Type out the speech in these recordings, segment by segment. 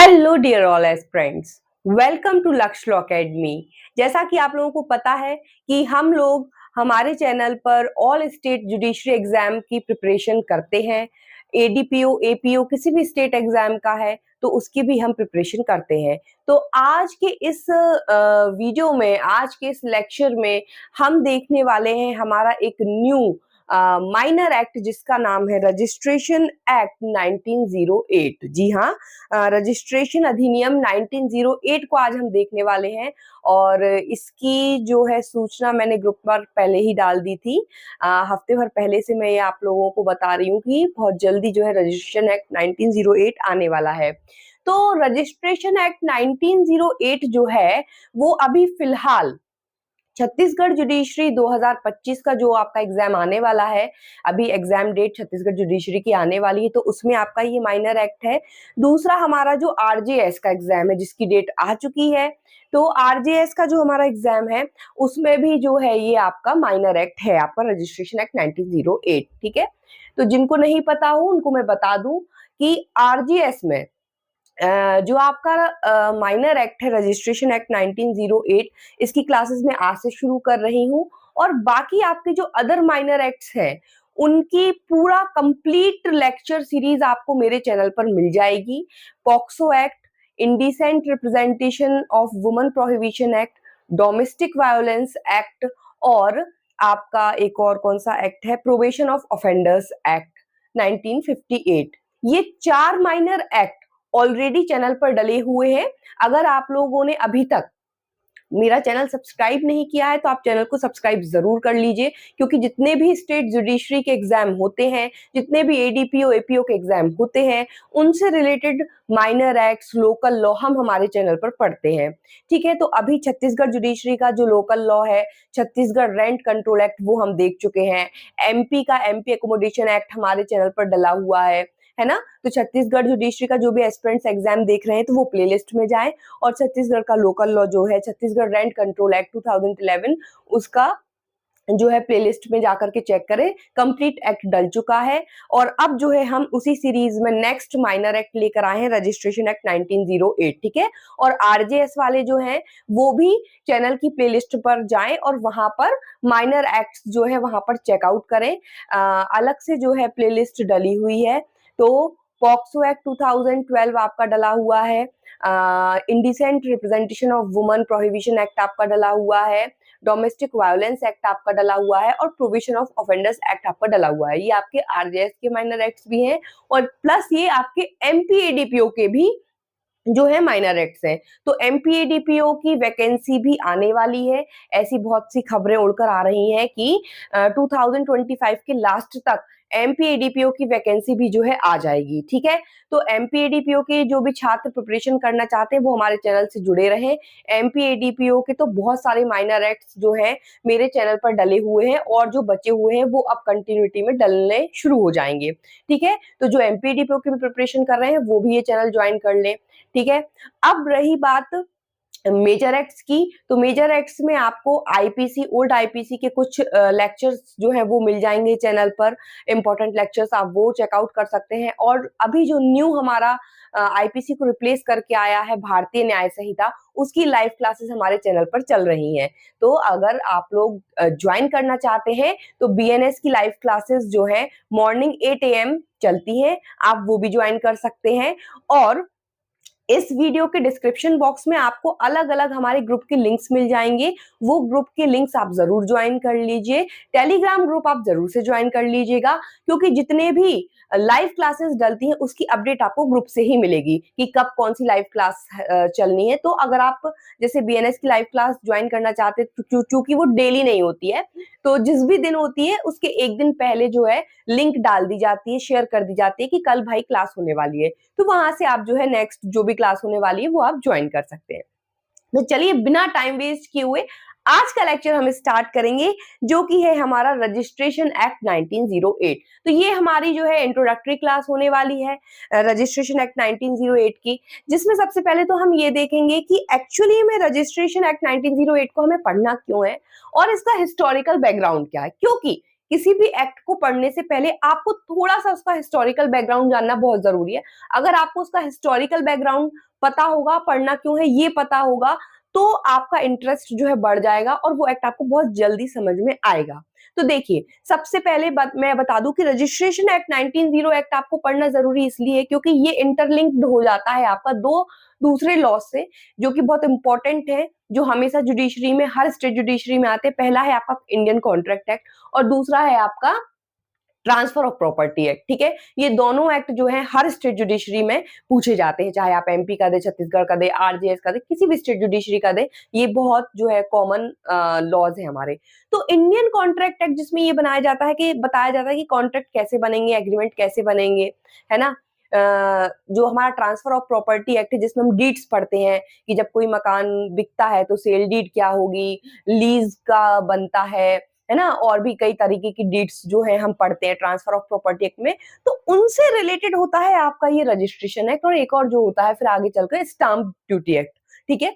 Hello dear all aspirants, welcome to Lakshya law academy. जैसा कि आप लोगों को पता है कि हम लोग हमारे चैनल पर ऑल स्टेट जुडिशरी एग्जाम की प्रिपरेशन करते हैं। एडीपीओ एपीओ किसी भी स्टेट एग्जाम का है तो उसकी भी हम प्रिपरेशन करते हैं। तो आज के इस वीडियो में, आज के इस लेक्चर में हम देखने वाले हैं हमारा एक न्यू माइनर एक्ट जिसका नाम है रजिस्ट्रेशन एक्ट 1908। जी हाँ, रजिस्ट्रेशन अधिनियम 1908 को आज हम देखने वाले हैं और इसकी जो है सूचना मैंने ग्रुप पर पहले ही डाल दी थी। हफ्ते भर पहले से मैं ये आप लोगों को बता रही हूँ कि बहुत जल्दी जो है रजिस्ट्रेशन एक्ट 1908 आने वाला है। तो रजिस्ट्रेशन एक्ट 1908 जो है वो अभी फिलहाल छत्तीसगढ़ जुडिशरी 2025 का जो आपका एग्जाम आने वाला है, अभी एग्जाम डेट छत्तीसगढ़ जुडिशरी की आने वाली है, तो उसमें आपका ये माइनर एक्ट है। दूसरा हमारा जो आरजेएस का एग्जाम है जिसकी डेट आ चुकी है, तो आरजेएस का जो हमारा एग्जाम है उसमें भी जो है ये आपका माइनर एक्ट है, आपका रजिस्ट्रेशन एक्ट 1908। ठीक है, तो जिनको नहीं पता हो उनको मैं बता दूं कि आरजीएस में जो आपका माइनर एक्ट है रजिस्ट्रेशन एक्ट 1908, इसकी क्लासेस मैं आज से शुरू कर रही हूँ और बाकी आपके जो अदर माइनर एक्ट्स हैं उनकी पूरा कंप्लीट लेक्चर सीरीज आपको मेरे चैनल पर मिल जाएगी। POCSO act, indecent representation of women prohibition act, domestic violence act और आपका एक और कौन सा एक्ट है, प्रोबेशन ऑफ ऑफेंडर्स एक्ट 1958। ये 4 माइनर एक्ट ऑलरेडी चैनल पर डले हुए हैं। अगर आप लोगों ने अभी तक मेरा चैनल सब्सक्राइब नहीं किया है तो आप चैनल को सब्सक्राइब जरूर कर लीजिए, क्योंकि जितने भी स्टेट जुडिशरी के एग्जाम होते हैं, जितने भी एडीपीओ एपीओ के एग्जाम होते हैं, उनसे related minor acts, local law हम हमारे चैनल पर पढ़ते हैं। ठीक है, तो अभी छत्तीसगढ़ जुडिशरी का जो लोकल लॉ है, छत्तीसगढ़ रेंट कंट्रोल एक्ट, वो हम देख चुके हैं। एमपी का एमपी एकोमोडेशन एक्ट हमारे चैनल पर डला हुआ है ना। तो छत्तीसगढ़ जुडिशरी का जो भी एस्पिरेंट्स एग्जाम देख रहे हैं तो वो प्लेलिस्ट में जाएं और छत्तीसगढ़ का लोकल लॉ जो है छत्तीसगढ़ रेंट कंट्रोल एक्ट 2011, उसका जो है प्लेलिस्ट में जाकर के चेक करें। कंप्लीट एक्ट डल चुका है और अब जो है हम उसी सीरीज में नेक्स्ट माइनर एक्ट लेकर आए हैं, रजिस्ट्रेशन एक्ट 1908। ठीक है, और आरजेएस वाले जो हैं वो भी चैनल की प्लेलिस्ट पर जाएं और वहां पर माइनर एक्ट्स जो है वहां पर चेकआउट करें। अलग से जो है प्लेलिस्ट डली हुई है। तो पॉक्सो एक्ट 2012 आपका डला हुआ है, indecent representation of women prohibition act आपका डला हुआ है, डोमेस्टिक वायलेंस एक्ट आपका डला हुआ है और प्रोविजन ऑफ ऑफेंडर्स एक्ट आपका डला हुआ है। ये आपके आरजेएस के माइनर एक्ट्स भी हैं और प्लस ये आपके एमपीएडीपीओ के भी जो है माइनर एक्ट्स हैं। तो एमपीएडीपीओ की वैकेंसी भी आने वाली है। ऐसी बहुत सी खबरें उड़कर आ रही हैं कि 2025 के लास्ट तक एमपीएडीपीओ की वैकेंसी भी जो है आ जाएगी। ठीक है, तो एमपीएडीपीओ के जो भी छात्र प्रिपरेशन करना चाहते हैं वो हमारे चैनल से जुड़े रहें। एमपीएडीपीओ के तो बहुत सारे माइनर एक्ट्स जो है मेरे चैनल पर डले हुए हैं और जो बचे हुए हैं वो अब कंटिन्यूटी में डलने शुरू हो जाएंगे। ठीक है, तो जो एमपीएडीपीओ की भी प्रिपरेशन कर रहे हैं वो भी ये चैनल ज्वाइन कर लें। ठीक है, अब रही बात मेजर एक्ट्स की, तो मेजर एक्ट्स में आपको आईपीसी, ओल्ड आईपीसी के कुछ लेक्चर्स जो है वो मिल जाएंगे चैनल पर। इंपॉर्टेंट लेक्चर्स आप वो चेकआउट कर सकते हैं। और अभी जो न्यू हमारा आईपीसी को रिप्लेस करके आया है भारतीय न्याय संहिता, उसकी लाइव क्लासेस हमारे चैनल पर चल रही हैं। तो अगर आप लोग ज्वाइन करना चाहते हैं तो बीएनएस की लाइव क्लासेस जो है मॉर्निंग 8 AM चलती हैं, आप वो भी ज्वाइन कर सकते हैं। और इस वीडियो के डिस्क्रिप्शन बॉक्स में आपको अलग अलग हमारे ग्रुप के लिंक्स मिल जाएंगे, वो ग्रुप के लिंक्स आप जरूर ज्वाइन कर लीजिए। टेलीग्राम ग्रुप आप जरूर से ज्वाइन कर लीजिएगा, क्योंकि जितने भी लाइव क्लासेस डलती हैं उसकी अपडेट आपको ग्रुप से ही मिलेगी कि कब कौन सी लाइव क्लास चलनी है। तो अगर आप जैसे बीएनएस की लाइव क्लास ज्वाइन करना चाहते हैं, चूंकि वो डेली नहीं होती है, तो जिस भी दिन होती है उसके एक दिन पहले जो है लिंक डाल दी जाती है, शेयर कर दी जाती है कि कल भाई क्लास होने वाली है। तो वहां से आप जो है नेक्स्ट जो भी क्लास होने वाली है वो आप ज्वाइन कर सकते हैं। तो चलिए बिना टाइम वेस्ट किए हुए आज का लेक्चर हम स्टार्ट करेंगे, जो कि है हमारा रजिस्ट्रेशन एक्ट 1908। तो ये हमारी जो है इंट्रोडक्टरी क्लास होने वाली है रजिस्ट्रेशन एक्ट 1908 की, जिसमें सबसे पहले तो हम ये देखेंगे कि एक्चुअली में रजिस्ट्रेशन एक्ट 1908 को हमें पढ़ना क्यों है और इसका हिस्टोरिकल बैकग्राउंड क्या है। क्योंकि किसी भी एक्ट को पढ़ने से पहले आपको थोड़ा सा उसका हिस्टोरिकल बैकग्राउंड जानना बहुत जरूरी है। अगर आपको उसका हिस्टोरिकल बैकग्राउंड पता होगा, पढ़ना क्यों है ये पता होगा, तो आपका इंटरेस्ट जो है बढ़ जाएगा और वो एक्ट आपको बहुत जल्दी समझ में आएगा। तो देखिए, सबसे पहले मैं बता दूं कि रजिस्ट्रेशन एक्ट 1900 एक्ट आपको पढ़ना जरूरी इसलिए है क्योंकि ये इंटरलिंक्ड हो जाता है आपका दो दूसरे लॉ से, जो कि बहुत इंपॉर्टेंट है, जो हमेशा जुडिशरी में, हर स्टेट जुडिशरी में आते हैं। पहला है आपका इंडियन कॉन्ट्रैक्ट एक्ट और दूसरा है आपका ट्रांसफर ऑफ प्रॉपर्टी एक्ट। ठीक है, ये दोनों एक्ट जो है हर स्टेट जुडिशरी में पूछे जाते हैं, चाहे आप एमपी का दे, छत्तीसगढ़ का दे, आरजेएस का दे, किसी भी स्टेट जुडिशरी का दे, ये बहुत जो है कॉमन लॉज है हमारे। तो इंडियन कॉन्ट्रैक्ट एक्ट जिसमें ये बनाया जाता है कि बताया जाता है कि कॉन्ट्रैक्ट कैसे बनेंगे, एग्रीमेंट कैसे बनेंगे, है ना। जो हमारा ट्रांसफर ऑफ प्रॉपर्टी एक्ट है जिसमें हम डीड्स पढ़ते हैं कि जब कोई मकान बिकता है तो सेल डीड क्या होगी, लीज का बनता है ना, और भी कई तरीके की डीड्स जो है हम पढ़ते हैं ट्रांसफर ऑफ प्रॉपर्टी एक्ट में। तो उनसे रिलेटेड होता है आपका ये रजिस्ट्रेशन एक्ट, और एक और जो होता है फिर आगे चलकर स्टाम्प ड्यूटी एक्ट। ठीक है,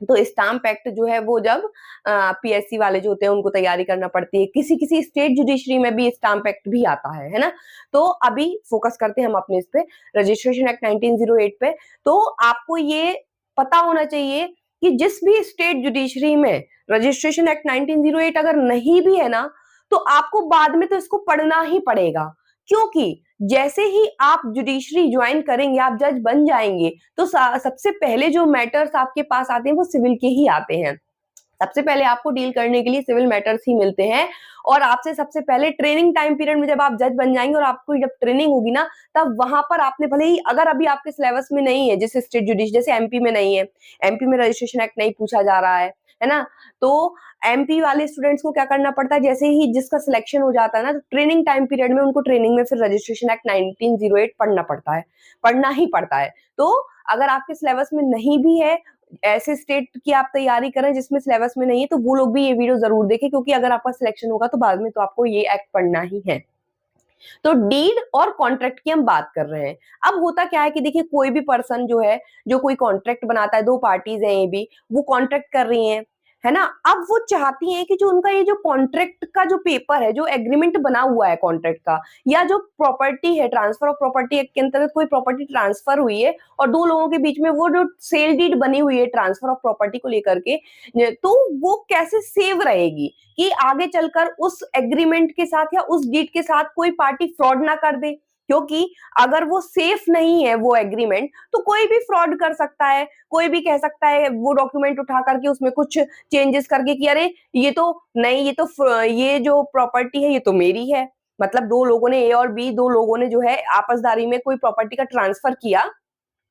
तो स्टाम्प एक्ट जो है वो जब पीएससी वाले जो होते हैं उनको तैयारी करना पड़ती है, किसी किसी स्टेट जुडिशरी में भी स्टाम्प एक्ट भी आता है ना। तो अभी फोकस करते हैं हम अपने इस पे, रजिस्ट्रेशन एक्ट 1908 पे। तो आपको ये पता होना चाहिए कि जिस भी स्टेट जुडिशरी में रजिस्ट्रेशन एक्ट 1908 अगर नहीं भी है ना, तो आपको बाद में तो इसको पढ़ना ही पड़ेगा, क्योंकि जैसे ही आप जुडिशरी ज्वाइन करेंगे, आप जज बन जाएंगे, तो सबसे पहले जो मैटर्स आपके पास आते हैं वो सिविल के ही आते हैं। सबसे पहले आपको डील करने के लिए सिविल मैटर्स ही मिलते हैं, और आपसे सबसे पहले ट्रेनिंग टाइम पीरियड में जब आप जज बन जाएंगे और आपको जब ट्रेनिंग होगी ना, तब वहां पर आपने भले ही अगर अभी आपके सिलेबस में नहीं है, जैसे स्टेट जुडिश, जैसे एमपी में नहीं है, एमपी में रजिस्ट्रेशन एक्ट नहीं पूछा जा रहा है ना, तो एमपी वाले स्टूडेंट्स को क्या करना पड़ता है, जैसे ही जिसका सिलेक्शन हो जाता है ना, तो ट्रेनिंग टाइम पीरियड में उनको ट्रेनिंग में फिर रजिस्ट्रेशन एक्ट 1908 पढ़ना पड़ता है, पढ़ना ही पड़ता है। तो अगर आपके सिलेबस में नहीं भी है, ऐसे स्टेट की आप तैयारी करें जिसमें सिलेबस में नहीं है, तो वो लोग भी ये वीडियो जरूर देखें, क्योंकि अगर आपका सिलेक्शन होगा तो बाद में तो आपको ये एक्ट पढ़ना ही है। तो डीड और कॉन्ट्रैक्ट की हम बात कर रहे हैं। अब होता क्या है कि देखिए, कोई भी पर्सन जो है, जो कोई कॉन्ट्रैक्ट बनाता है, दो पार्टीज हैं ये भी, वो कॉन्ट्रैक्ट कर रही हैं, है ना। अब वो चाहती हैं कि जो उनका ये जो कॉन्ट्रैक्ट का जो पेपर है, जो एग्रीमेंट बना हुआ है कॉन्ट्रैक्ट का, या जो प्रॉपर्टी है, ट्रांसफर ऑफ प्रॉपर्टी एक्ट के अंतर्गत कोई प्रॉपर्टी ट्रांसफर हुई है और दो लोगों के बीच में वो जो सेल डीड बनी हुई है ट्रांसफर ऑफ प्रॉपर्टी को लेकर के, तो वो कैसे सेव रहेगी कि आगे चलकर उस एग्रीमेंट के साथ या उस डीड के साथ कोई पार्टी फ्रॉड ना कर दे। क्योंकि अगर वो सेफ नहीं है वो एग्रीमेंट, तो कोई भी फ्रॉड कर सकता है, कोई भी कह सकता है वो डॉक्यूमेंट उठा करके उसमें कुछ चेंजेस करके कि अरे ये तो नहीं, ये जो प्रॉपर्टी है ये तो मेरी है। मतलब दो लोगों ने, ए और बी, दो लोगों ने जो है आपसदारी में कोई प्रॉपर्टी का ट्रांसफर किया,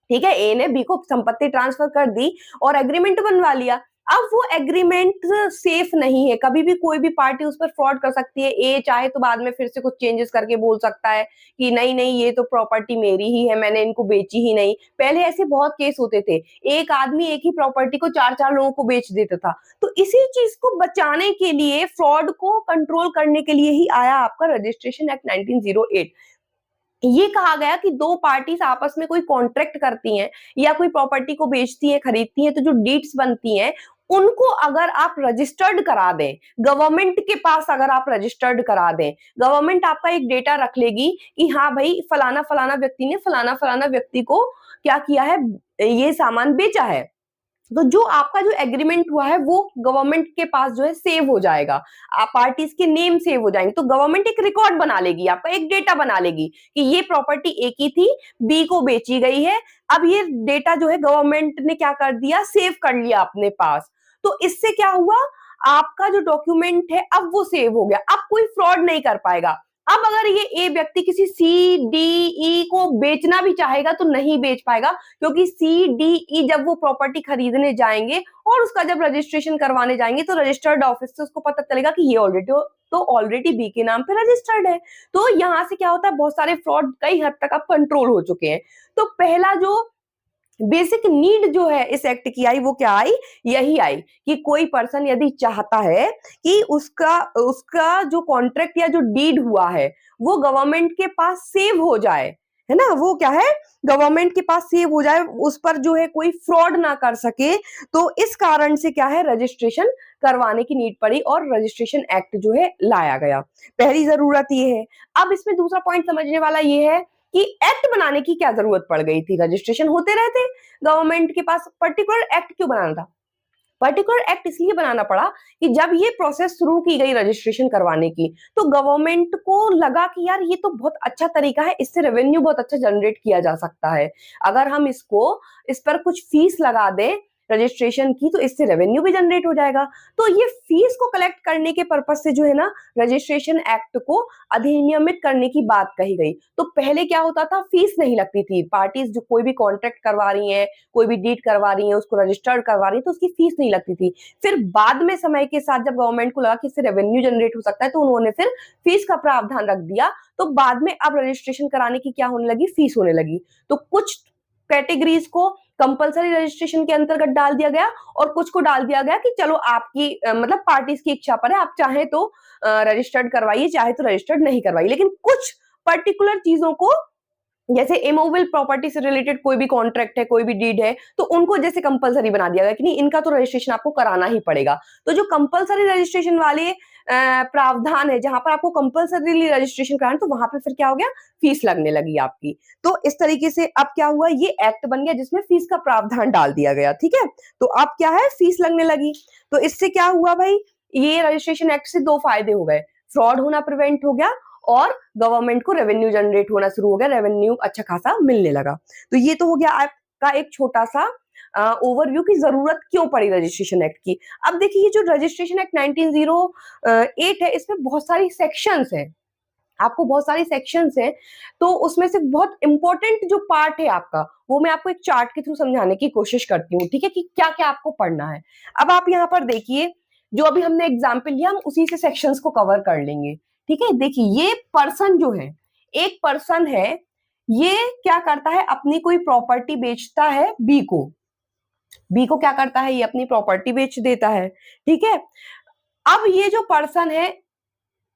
ठीक है, ए ने बी को संपत्ति ट्रांसफर कर दी और एग्रीमेंट बनवा लिया। अब वो एग्रीमेंट सेफ नहीं है, कभी भी कोई भी पार्टी उस पर फ्रॉड कर सकती है। ए चाहे तो बाद में फिर से कुछ चेंजेस करके बोल सकता है कि नहीं नहीं, ये तो प्रॉपर्टी मेरी ही है, मैंने इनको बेची ही नहीं। पहले ऐसे बहुत केस होते थे, एक आदमी एक ही प्रॉपर्टी को चार चार लोगों को बेच देता था। तो इसी चीज को बचाने के लिए, फ्रॉड को कंट्रोल करने के लिए ही आया आपका रजिस्ट्रेशन एक्ट 1908। ये कहा गया कि दो पार्टीज आपस में कोई कॉन्ट्रैक्ट करती हैं या कोई प्रॉपर्टी को बेचती हैं, खरीदती हैं, तो जो डीड्स बनती हैं उनको अगर आप रजिस्टर्ड करा दें, गवर्नमेंट के पास अगर आप रजिस्टर्ड करा दें, गवर्नमेंट आपका एक डेटा रख लेगी कि हाँ भाई फलाना फलाना व्यक्ति ने फलाना फलाना व्यक्ति को क्या किया है, ये सामान बेचा है, तो जो आपका जो एग्रीमेंट हुआ है वो गवर्नमेंट के पास जो है सेव हो जाएगा, आप पार्टीज के नेम सेव हो जाएंगे। तो गवर्नमेंट एक रिकॉर्ड बना लेगी, आपका एक डेटा बना लेगी कि ये प्रॉपर्टी ए की थी, बी को बेची गई है। अब ये डेटा जो है गवर्नमेंट ने क्या कर दिया, सेव कर लिया अपने पास। तो इससे क्या हुआ, आपका जो डॉक्यूमेंट है अब वो सेव हो गया, अब कोई फ्रॉड नहीं कर पाएगा। अब अगर ये ए व्यक्ति किसी सी डी ई को बेचना भी चाहेगा तो नहीं बेच पाएगा, क्योंकि सी डी ई जब वो प्रॉपर्टी खरीदने जाएंगे और उसका जब रजिस्ट्रेशन करवाने जाएंगे तो रजिस्टर्ड ऑफिस से उसको पता चलेगा कि ये ऑलरेडी बी के नाम पे रजिस्टर्ड है। तो यहां से क्या होता है, बहुत सारे फ्रॉड कई हद तक अब कंट्रोल हो चुके हैं। तो पहला जो बेसिक नीड जो है इस एक्ट की आई, वो क्या आई, यही आई कि कोई पर्सन यदि चाहता है कि उसका उसका जो कॉन्ट्रैक्ट या जो डीड हुआ है वो गवर्नमेंट के पास सेव हो जाए, है ना, वो क्या है, गवर्नमेंट के पास सेव हो जाए, उस पर जो है कोई फ्रॉड ना कर सके। तो इस कारण से क्या है, रजिस्ट्रेशन करवाने की नीड पड़ी और रजिस्ट्रेशन एक्ट जो है लाया गया। पहली जरूरत ये है। अब इसमें दूसरा पॉइंट समझने वाला ये है कि एक्ट बनाने की क्या जरूरत पड़ गई थी, रजिस्ट्रेशन होते रहते, गवर्नमेंट के पास पर्टिकुलर एक्ट क्यों बनाना था। पर्टिकुलर एक्ट इसलिए बनाना पड़ा कि जब ये प्रोसेस शुरू की गई रजिस्ट्रेशन करवाने की, तो गवर्नमेंट को लगा कि यार ये तो बहुत अच्छा तरीका है, इससे रेवेन्यू बहुत अच्छा जनरेट किया जा सकता है। अगर हम इस पर कुछ फीस लगा दें रजिस्ट्रेशन की, तो इससे रेवेन्यू भी जनरेट हो जाएगा। तो ये फीस को कलेक्ट करने के पर्पज से जो है ना, रजिस्ट्रेशन एक्ट को अधिनियमित करने की बात कही गई। तो पहले क्या होता था, फीस नहीं लगती थी, पार्टीज जो कोई भी कॉन्ट्रैक्ट करवा रही हैं, कोई भी डीड करवा रही है, उसको रजिस्टर्ड करवा रही है, तो उसकी फीस नहीं लगती थी। फिर बाद में समय के साथ जब गवर्नमेंट को लगा कि इससे रेवेन्यू जनरेट हो सकता है, तो उन्होंने फिर फीस का प्रावधान रख दिया। तो बाद में अब रजिस्ट्रेशन कराने की क्या होने लगी, फीस होने लगी। तो कुछ कैटेगरीज को कंपलसरी रजिस्ट्रेशन के अंतर्गत डाल दिया गया और कुछ को डाल दिया गया कि चलो आपकी मतलब पार्टीज की इच्छा पर है, आप चाहे तो रजिस्टर्ड करवाइए, चाहे तो रजिस्टर्ड नहीं करवाइए। लेकिन कुछ पर्टिकुलर चीजों को, जैसे इमूवेबल प्रॉपर्टी से रिलेटेड कोई भी कॉन्ट्रैक्ट है, कोई भी डीड है, तो उनको जैसे कंपलसरी बना दिया गया कि नहीं, इनका तो रजिस्ट्रेशन आपको कराना ही पड़ेगा। तो जो कंपलसरी रजिस्ट्रेशन वाले प्रावधान है, जहां पर आपको कंपलसरीली रजिस्ट्रेशन कराना, तो वहां पे फिर क्या हो गया, फीस लगने लगी आपकी। तो इस तरीके से अब क्या हुआ, ये एक्ट बन गया जिसमें फीस का प्रावधान डाल दिया गया। ठीक है, तो अब क्या है, फीस लगने लगी। तो इससे क्या हुआ भाई, ये रजिस्ट्रेशन एक्ट से दो फायदे हो गए, फ्रॉड होना प्रिवेंट हो गया और गवर्नमेंट को रेवेन्यू जनरेट होना शुरू हो गया, रेवेन्यू अच्छा खासा मिलने लगा। तो ये तो हो गया आपका एक छोटा सा ओवरव्यू की जरूरत क्यों पड़ी रजिस्ट्रेशन एक्ट की। अब देखिए, ये जो रजिस्ट्रेशन एक्ट 1908 है, इसमें बहुत सारी सेक्शंस है, आपको बहुत सारी सेक्शंस हैं। तो उसमें से बहुत इंपॉर्टेंट जो पार्ट है आपका, वो मैं आपको एक चार्ट के थ्रू समझाने की कोशिश करती हूँ। ठीक है, कि क्या क्या आपको पढ़ना है। अब आप यहाँ पर देखिए, जो अभी हमने एग्जाम्पल लिया, हम उसी से सेक्शंस को कवर कर लेंगे। ठीक है, देखिए, ये पर्सन जो है, एक पर्सन है, ये क्या करता है, अपनी कोई प्रॉपर्टी बेचता है बी को। बी को क्या करता है, ये अपनी प्रॉपर्टी बेच देता है। ठीक है, अब ये जो पर्सन है,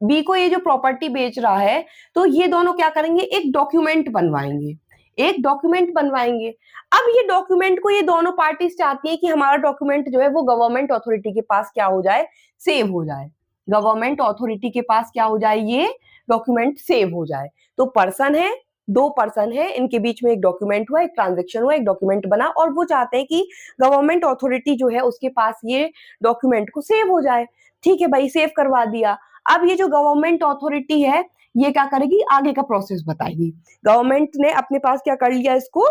बी को ये जो प्रॉपर्टी बेच रहा है, तो ये दोनों क्या करेंगे, एक डॉक्यूमेंट बनवाएंगे, एक डॉक्यूमेंट बनवाएंगे। अब ये डॉक्यूमेंट को ये दोनों पार्टीज चाहती है कि हमारा डॉक्यूमेंट जो है वो गवर्नमेंट अथॉरिटी के पास क्या हो जाए, सेव हो जाए। गवर्नमेंट अथॉरिटी के पास क्या हो जाए, ये डॉक्यूमेंट सेव हो जाए। तो पर्सन है, दो पर्सन है, इनके बीच में एक डॉक्यूमेंट हुआ, एक ट्रांजेक्शन हुआ, एक डॉक्यूमेंट बना, और वो चाहते हैं कि गवर्नमेंट अथॉरिटी जो है उसके पास ये डॉक्यूमेंट को सेव हो जाए। ठीक है भाई, सेव करवा दिया। अब ये जो गवर्नमेंट अथॉरिटी है, ये क्या करेगी, आगे का प्रोसेस बताएगी। गवर्नमेंट ने अपने पास क्या कर लिया, इसको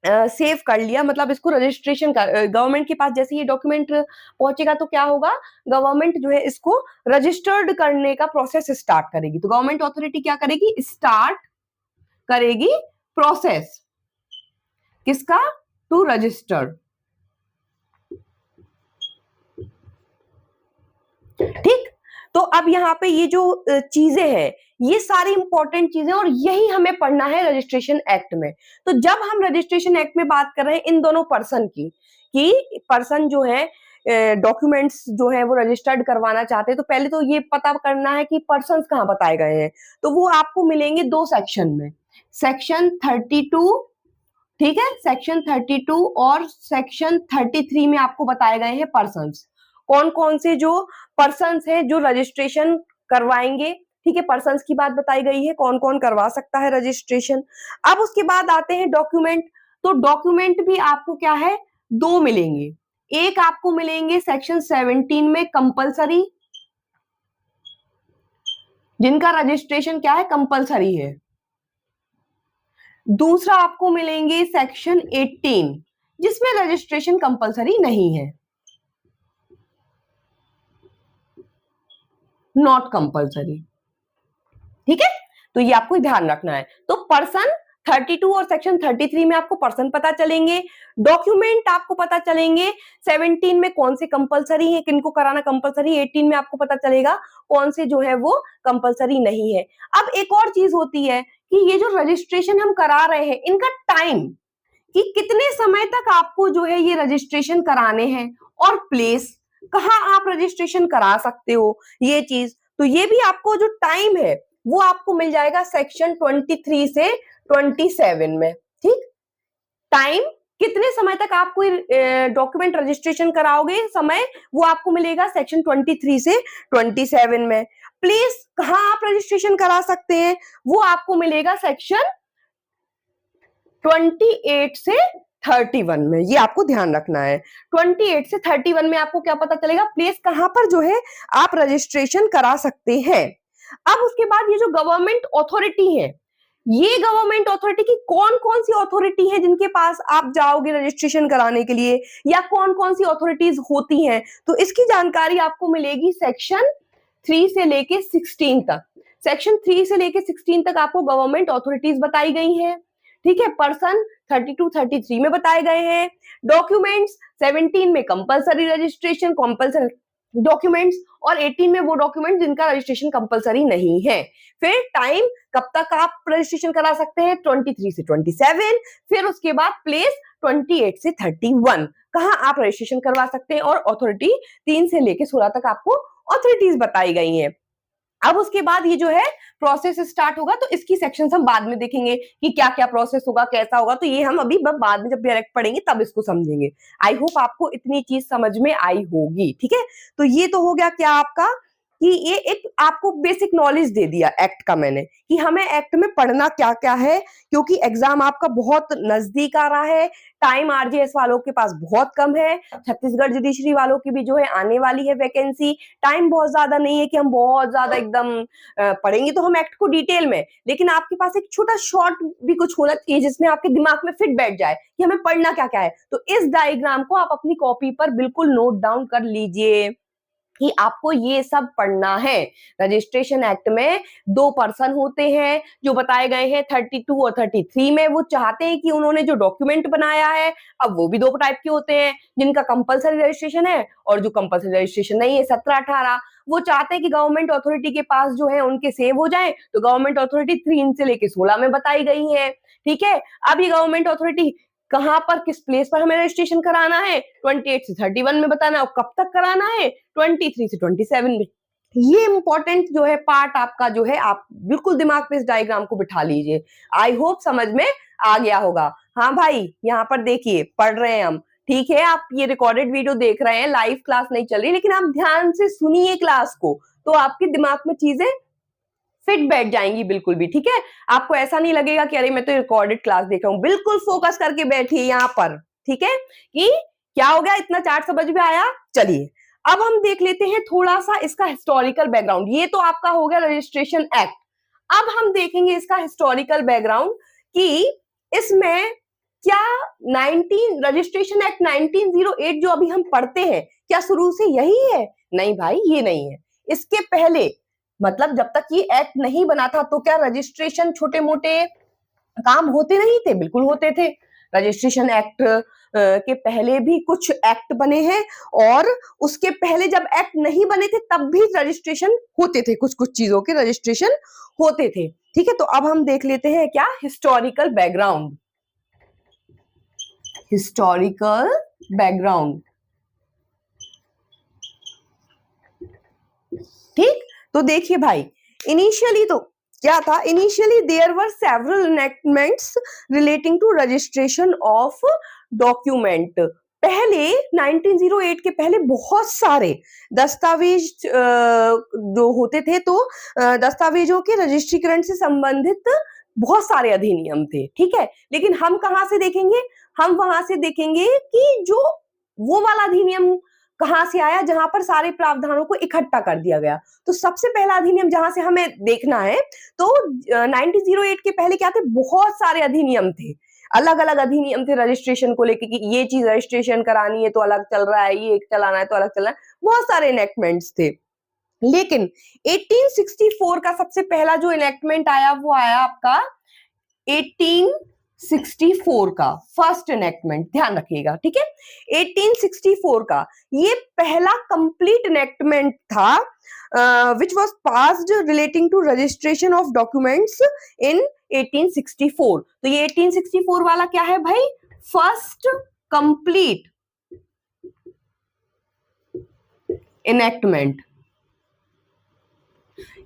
सेव कर लिया, मतलब इसको रजिस्ट्रेशन कर, गवर्नमेंट के पास जैसे ये डॉक्यूमेंट पहुंचेगा तो क्या होगा, गवर्नमेंट जो है इसको रजिस्टर्ड करने का प्रोसेस स्टार्ट करेगी। तो गवर्नमेंट अथॉरिटी क्या करेगी, स्टार्ट करेगी प्रोसेस किसका, टू रजिस्टर। ठीक, तो अब यहाँ पे ये जो चीजें हैं, ये सारी इंपॉर्टेंट चीजें, और यही हमें पढ़ना है रजिस्ट्रेशन एक्ट में। तो जब हम रजिस्ट्रेशन एक्ट में बात कर रहे हैं इन दोनों पर्सन की, कि पर्सन जो है डॉक्यूमेंट्स जो है वो रजिस्टर्ड करवाना चाहते हैं, तो पहले तो ये पता करना है कि पर्सन्स कहाँ बताए गए हैं। तो वो आपको मिलेंगे दो सेक्शन में, सेक्शन 32, ठीक है, सेक्शन 32 और सेक्शन 33 में आपको बताए गए हैं पर्सन्स, कौन कौन से जो पर्सन्स हैं जो रजिस्ट्रेशन करवाएंगे। ठीक है, पर्सन्स की बात बताई गई है, कौन कौन करवा सकता है रजिस्ट्रेशन। अब उसके बाद आते हैं डॉक्यूमेंट। तो डॉक्यूमेंट भी आपको क्या है, दो मिलेंगे। एक आपको मिलेंगे सेक्शन 17 में कंपलसरी, जिनका रजिस्ट्रेशन क्या है, कंपलसरी है। दूसरा आपको मिलेंगे सेक्शन 18, जिसमें रजिस्ट्रेशन कंपलसरी नहीं है, नॉट कंपलसरी। ठीक है, तो ये आपको ध्यान रखना है। तो पर्सन 32 और सेक्शन 33 में आपको पर्सन पता चलेंगे, डॉक्यूमेंट आपको पता चलेंगे, 17 में कौन से कंपलसरी है, किनको कराना कंपलसरी, 18 में आपको पता चलेगा कौन से जो है वो कंपलसरी नहीं है। अब एक और चीज होती है कि ये जो रजिस्ट्रेशन हम करा रहे हैं, इनका टाइम, कि कितने समय तक आपको जो है ये रजिस्ट्रेशन कराने हैं, और प्लेस कहाँ आप रजिस्ट्रेशन करा सकते हो, ये चीज। तो ये भी आपको जो टाइम है वो आपको मिल जाएगा सेक्शन 23 से 27 में। ठीक, टाइम कितने समय तक आप कोई डॉक्यूमेंट रजिस्ट्रेशन कराओगे, समय वो आपको मिलेगा सेक्शन 23 से 27 में। प्लेस कहां आप रजिस्ट्रेशन करा सकते हैं वो आपको मिलेगा सेक्शन 28 से 31 में। ये आपको ध्यान रखना है, 28 से 31 में आपको क्या पता चलेगा, प्लेस कहां पर जो है आप रजिस्ट्रेशन करा सकते हैं। अब उसके बाद ये जो गवर्नमेंट अथॉरिटी है, ये गवर्नमेंट अथॉरिटी की कौन कौन सी अथॉरिटी है जिनके पास आप जाओगे रजिस्ट्रेशन कराने के लिए, या कौन कौन सी अथॉरिटीज होती हैं, तो इसकी जानकारी आपको मिलेगी सेक्शन 3 से लेके 16 तक। सेक्शन 3 से लेके 16 तक आपको गवर्नमेंट अथॉरिटीज बताई गई हैं। ठीक है, पर्सन 32 33 में बताए गए हैं। डॉक्यूमेंट्स 17 में कंपलसरी रजिस्ट्रेशन, कंपलसरी डॉक्यूमेंट्स, और 18 में वो डॉक्यूमेंट जिनका रजिस्ट्रेशन कंपलसरी नहीं है। फिर टाइम कब तक आप रजिस्ट्रेशन करा सकते हैं, 23 से 27। फिर उसके बाद प्लेस 28 से 31 कहां आप रजिस्ट्रेशन करवा सकते हैं, और अथॉरिटी 3 से लेके 16 तक आपको अथॉरिटीज बताई गई हैं। अब उसके बाद ये जो है प्रोसेस स्टार्ट होगा, तो इसकी सेक्शंस हम बाद में देखेंगे कि क्या क्या प्रोसेस होगा, कैसा होगा, तो ये हम अभी बाद में जब डायरेक्ट पढ़ेंगे तब इसको समझेंगे। आई होप आपको इतनी चीज समझ में आई होगी। ठीक है, तो ये तो हो गया क्या आपका, कि ये एक आपको बेसिक नॉलेज दे दिया एक्ट का मैंने, कि हमें एक्ट में पढ़ना क्या क्या है, क्योंकि एग्जाम आपका बहुत नजदीक आ रहा है। टाइम आरजेएस वालों के पास बहुत कम है, छत्तीसगढ़ जुडिशरी वालों की भी जो है आने वाली है वैकेंसी। टाइम बहुत ज्यादा नहीं है कि हम बहुत ज्यादा एकदम पढ़ेंगे तो हम एक्ट को डिटेल में, लेकिन आपके पास एक छोटा शॉर्ट भी कुछ होना चाहिए जिसमें आपके दिमाग में फिट बैठ जाए कि हमें पढ़ना क्या क्या है। तो इस डायग्राम को आप अपनी कॉपी पर बिल्कुल नोट डाउन कर लीजिए कि आपको ये सब पढ़ना है। रजिस्ट्रेशन एक्ट में 2 पर्सन होते हैं जो बताए गए हैं 32 और 33 में। वो चाहते हैं कि उन्होंने जो डॉक्यूमेंट बनाया है, अब वो भी 2 टाइप के होते हैं, जिनका कंपलसरी रजिस्ट्रेशन है और जो कंपलसरी रजिस्ट्रेशन नहीं है, 17-18। वो चाहते हैं कि गवर्नमेंट अथॉरिटी के पास जो है उनके सेव हो जाए, तो गवर्नमेंट अथॉरिटी 3 से लेके 16 में बताई गई है। ठीक है, अब ये गवर्नमेंट अथॉरिटी कहां पर किस प्लेस पर हमें रजिस्ट्रेशन कराना है, 28 से 31 में बताना है, और कब तक कराना है, 23 से 27 में। ये इंपॉर्टेंट जो है पार्ट आपका जो है, आप बिल्कुल दिमाग पे इस डायग्राम को बिठा लीजिए। आई होप समझ में आ गया होगा। हाँ भाई, यहाँ पर देखिए पढ़ रहे हैं हम। ठीक है, आप ये रिकॉर्डेड वीडियो देख रहे हैं, लाइव क्लास नहीं चल रही, लेकिन आप ध्यान से सुनिए क्लास को, तो आपके दिमाग में चीजें फिट बैठ जाएंगी बिल्कुल भी। ठीक है, आपको ऐसा नहीं लगेगा कि अरे मैं तो रिकॉर्डेड क्लास देख रहा हूं। बिल्कुल फोकस करके बैठिए यहाँ पर। ठीक है, कि क्या हो गया, इतना चार्ट समझ में आया। चलिए अब हम देख लेते हैं थोड़ा सा इसका हिस्टोरिकल बैकग्राउंड। ये तो आपका हो गया रजिस्ट्रेशन एक्ट। अब हम देखेंगे इसका हिस्टोरिकल बैकग्राउंड कि इसमें क्या 19 रजिस्ट्रेशन एक्ट 1908 जो अभी हम पढ़ते हैं, क्या शुरू से यही है? नहीं भाई, ये नहीं है। इसके पहले, मतलब जब तक ये एक्ट नहीं बना था, तो क्या रजिस्ट्रेशन छोटे मोटे काम होते नहीं थे? बिल्कुल होते थे। रजिस्ट्रेशन एक्ट के पहले भी कुछ एक्ट बने हैं, और उसके पहले जब एक्ट नहीं बने थे तब भी रजिस्ट्रेशन होते थे, कुछ कुछ चीजों के रजिस्ट्रेशन होते थे। ठीक है, तो अब हम देख लेते हैं क्या हिस्टोरिकल बैकग्राउंड। हिस्टोरिकल बैकग्राउंड, ठीक, तो देखिए भाई, इनिशियली तो क्या था, initially there were several enactments relating to registration of document. पहले 1908 के पहले बहुत सारे दस्तावेज जो होते थे, तो दस्तावेजों के रजिस्ट्रीकरण से संबंधित बहुत सारे अधिनियम थे। ठीक है, लेकिन हम कहां से देखेंगे, हम वहां से देखेंगे कि जो वो वाला अधिनियम कहां से आया जहां पर सारे प्रावधानों को इकट्ठा कर दिया गया। तो सबसे पहला अधिनियम जहां से हमें देखना है, तो 1908 के पहले क्या थे, बहुत सारे अधिनियम थे, अलग अलग अधिनियम थे रजिस्ट्रेशन को लेके, कि ये चीज रजिस्ट्रेशन करानी है तो अलग चल रहा है, ये चलाना है तो अलग चल रहा है, बहुत सारे इनेक्टमेंट्स थे। लेकिन 1864 का सबसे पहला जो इनेक्टमेंट आया, वो आया आपका 1864 का फर्स्ट इनेक्टमेंट, ध्यान रखिएगा। ठीक है, 1864 का ये पहला कंप्लीट इनेक्टमेंट था, which was passed relating to registration of documents in 1864। तो ये 1864 वाला क्या है भाई, फर्स्ट कंप्लीट इनेक्टमेंट।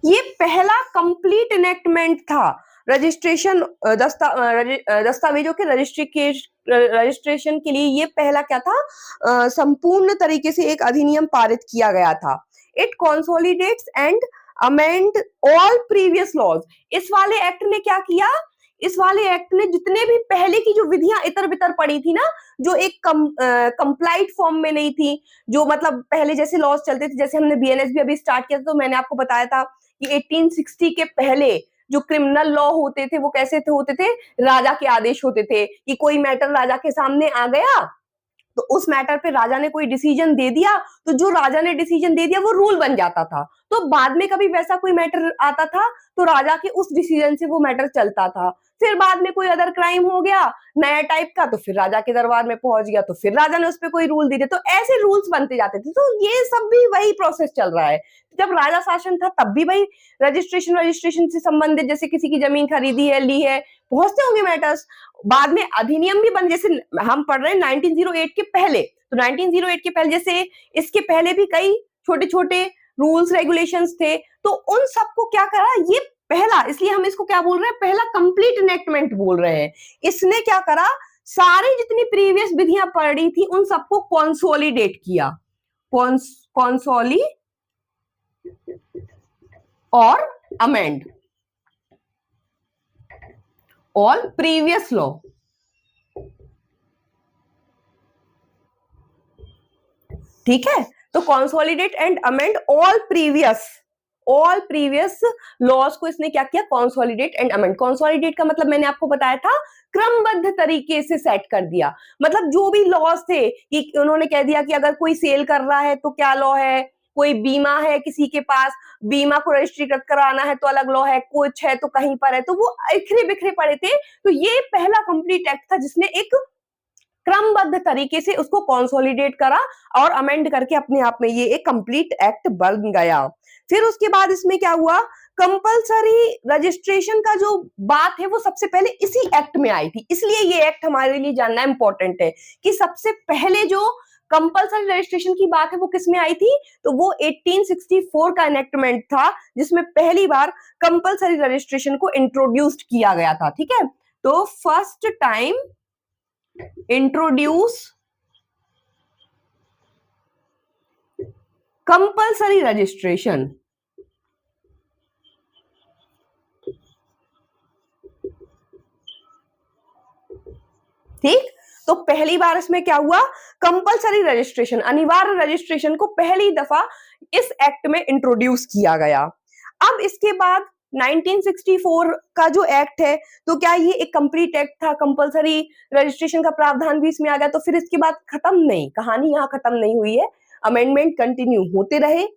ये पहला कंप्लीट इनेक्टमेंट था। रजिस्ट्रेशन दस्तावेजों के रजिस्ट्रेशन के लिए ये पहला क्या था, संपूर्ण तरीके से एक अधिनियम पारित किया गया था। It consolidates and amend all previous laws. इस वाले एक्ट ने क्या किया, इस वाले एक्ट ने जितने भी पहले की जो विधियां इतर बितर पड़ी थी ना, जो एक कंप्लाइड फॉर्म में नहीं थी, जो मतलब पहले जैसे लॉज चलते थे, जैसे हमने बीएनएस भी अभी स्टार्ट किया था, तो मैंने आपको बताया था कि 1860 के पहले जो क्रिमिनल लॉ होते थे वो कैसे होते थे, राजा के आदेश होते थे कि कोई मैटर राजा के सामने आ गया तो उस मैटर पे राजा ने कोई डिसीजन दे दिया, तो जो राजा ने डिसीजन दे दिया वो रूल बन जाता था। तो बाद में कभी वैसा कोई मैटर आता था तो राजा के उस डिसीजन से वो मैटर चलता था। फिर बाद में कोई अदर क्राइम हो गया नया टाइप का, तो फिर राजा के दरबार में पहुंच गया, तो फिर राजा ने उस पर कोई रूल दे दिया, तो ऐसे रूल्स बनते जाते थे। तो ये सब भी वही प्रोसेस चल रहा है। जब राजा शासन था तब भी भाई रजिस्ट्रेशन से संबंधित, जैसे किसी की जमीन खरीदी है, ली है, पहुंचते होंगे मैटर्स। बाद में अधिनियम भी बन, जैसे हम पढ़ रहे हैं 1908 के पहले, तो 1908 के पहले जैसे इसके पहले भी कई छोटे छोटे रूल्स रेगुलेशंस थे, तो उन सबको क्या करा, ये पहला, इसलिए हम इसको क्या बोल रहे हैं, पहला कंप्लीट इनेक्टमेंट बोल रहे हैं। इसने क्या करा, सारी जितनी प्रीवियस विधियां पढ़ी थी उन सबको कंसोलिडेट किया, कंसोली और अमेंड ऑल प्रीवियस लॉ। ठीक है, तो consolidate and amend all previous laws को इसने क्या किया, कंसोलिडेट एंड अमेंड। कंसोलिडेट का मतलब मैंने आपको बताया था, क्रमबद्ध तरीके से सेट कर दिया। मतलब जो भी लॉज थे कि उन्होंने कह दिया कि अगर कोई सेल कर रहा है तो क्या लॉ है, कोई बीमा है किसी के पास, बीमा को रजिस्ट्री कराना है तो अलग लॉ है, कुछ है तो कहीं पर है, तो वो इखरे बिखरे पड़े थे। तो ये पहला कंप्लीट एक्ट था जिसने एक क्रमबद्ध तरीके से उसको कंसोलिडेट करा और अमेंड करके अपने आप में ये एक कंप्लीट एक्ट बन गया। फिर उसके बाद इसमें क्या हुआ, कंपलसरी रजिस्ट्रेशन का जो बात है वो सबसे पहले इसी एक्ट में आई थी। इसलिए ये एक्ट हमारे लिए जानना इंपॉर्टेंट है कि सबसे पहले जो कंपलसरी रजिस्ट्रेशन की बात है वो किसमें आई थी, तो वो 1864 का एनेक्टमेंट था जिसमें पहली बार कंपलसरी रजिस्ट्रेशन को इंट्रोड्यूस्ड किया गया था। ठीक है, तो first time introduce compulsory registration. ठीक, तो पहली बार इसमें क्या हुआ, कंपलसरी रजिस्ट्रेशन, अनिवार्य रजिस्ट्रेशन को पहली दफा इस एक्ट में इंट्रोड्यूस किया गया। अब इसके बाद 1964 का जो एक्ट है, तो क्या ये एक कंप्लीट एक्ट था, कंपलसरी रजिस्ट्रेशन का प्रावधान भी इसमें आ गया, तो फिर इसके बाद खत्म नहीं, कहानी यहां खत्म नहीं हुई है, अमेंडमेंट कंटिन्यू होते रहे,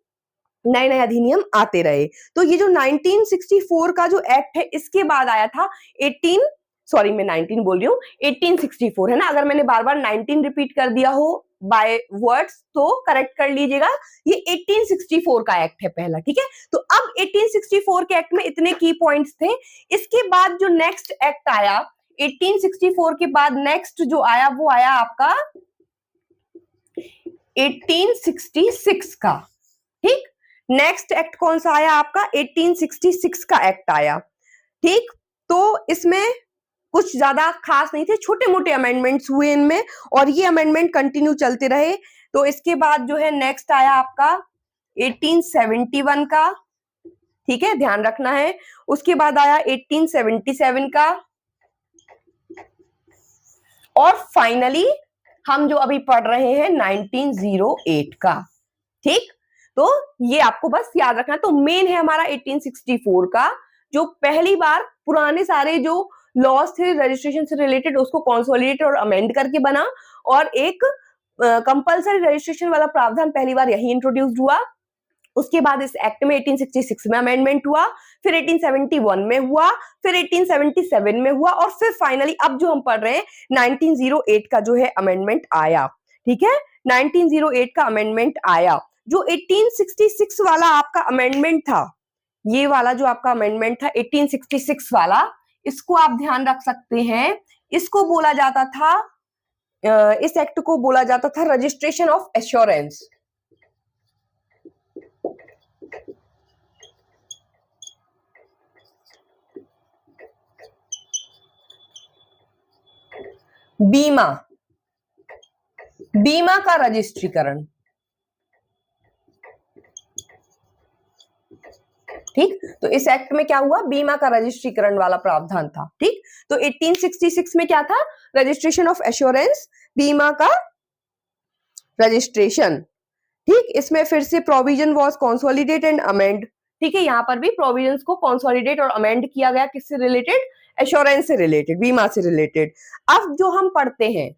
नए नए अधिनियम आते रहे। तो ये जो 1964 का जो एक्ट है इसके बाद आया था 19 बोल रही हूँ, 1864 है ना, अगर मैंने बार बार 19 रिपीट कर दिया हो बाय वर्ड्स तो करेक्ट कर लीजिएगा, ये 1864 का एक्ट है पहला। ठीक है, तो अब 1864 के एक्ट में इतने की पॉइंट्स थे। इसके बाद जो नेक्स्ट एक्ट आया 1864 के बाद, नेक्स्ट जो आया वो आया आपका 1866 का। ठीक, नेक्स्ट एक्ट कौन सा आया आपका, 1866 का एक्ट आया। ठीक, तो इसमें कुछ ज्यादा खास नहीं थे, छोटे मोटे अमेंडमेंट्स हुए इनमें और ये अमेंडमेंट कंटिन्यू चलते रहे। तो इसके बाद जो है नेक्स्ट आया आपका 1871 का। ठीक है, ध्यान रखना है। उसके बाद आया 1877 का और फाइनली हम जो अभी पढ़ रहे हैं 1908 का। ठीक, तो ये आपको बस याद रखना। तो मेन है हमारा 1864 का, जो पहली बार पुराने सारे जो लॉज थे रजिस्ट्रेशन से रिलेटेड उसको कंसोलिडेट और अमेंड करके बना, और एक कंपलसरी रजिस्ट्रेशन वाला प्रावधान पहली बार यही इंट्रोड्यूस्ड हुआ। उसके बाद इस एक्ट में 1866 में अमेंडमेंट हुआ, फिर 1871 में हुआ, फिर 1877 में हुआ, और फिर फाइनली अब जो हम पढ़ रहे हैं 1908 का जो है अमेंडमेंट आया। ठीक है, 1908 का अमेंडमेंट आया। जो 1866 वाला आपका अमेंडमेंट था, ये वाला जो आपका अमेंडमेंट था 1866 वाला, इसको आप ध्यान रख सकते हैं, इसको बोला जाता था, इस एक्ट को बोला जाता था रजिस्ट्रेशन ऑफ एश्योरेंस। बीमा, बीमा का रजिस्ट्रीकरण, ठीक। तो इस एक्ट में क्या हुआ, बीमा का रजिस्ट्रीकरण वाला प्रावधान था, ठीक। तो 1866 में क्या था, रजिस्ट्रेशन ऑफ एश्योरेंस, बीमा का रजिस्ट्रेशन, ठीक। इसमें फिर से provision was consolidate and amend, ठीक है। यहां पर भी प्रोविजंस को कंसोलिडेट और अमेंड किया गया, किससे रिलेटेड, एश्योरेंस से रिलेटेड, बीमा से रिलेटेड। अब जो हम पढ़ते हैं,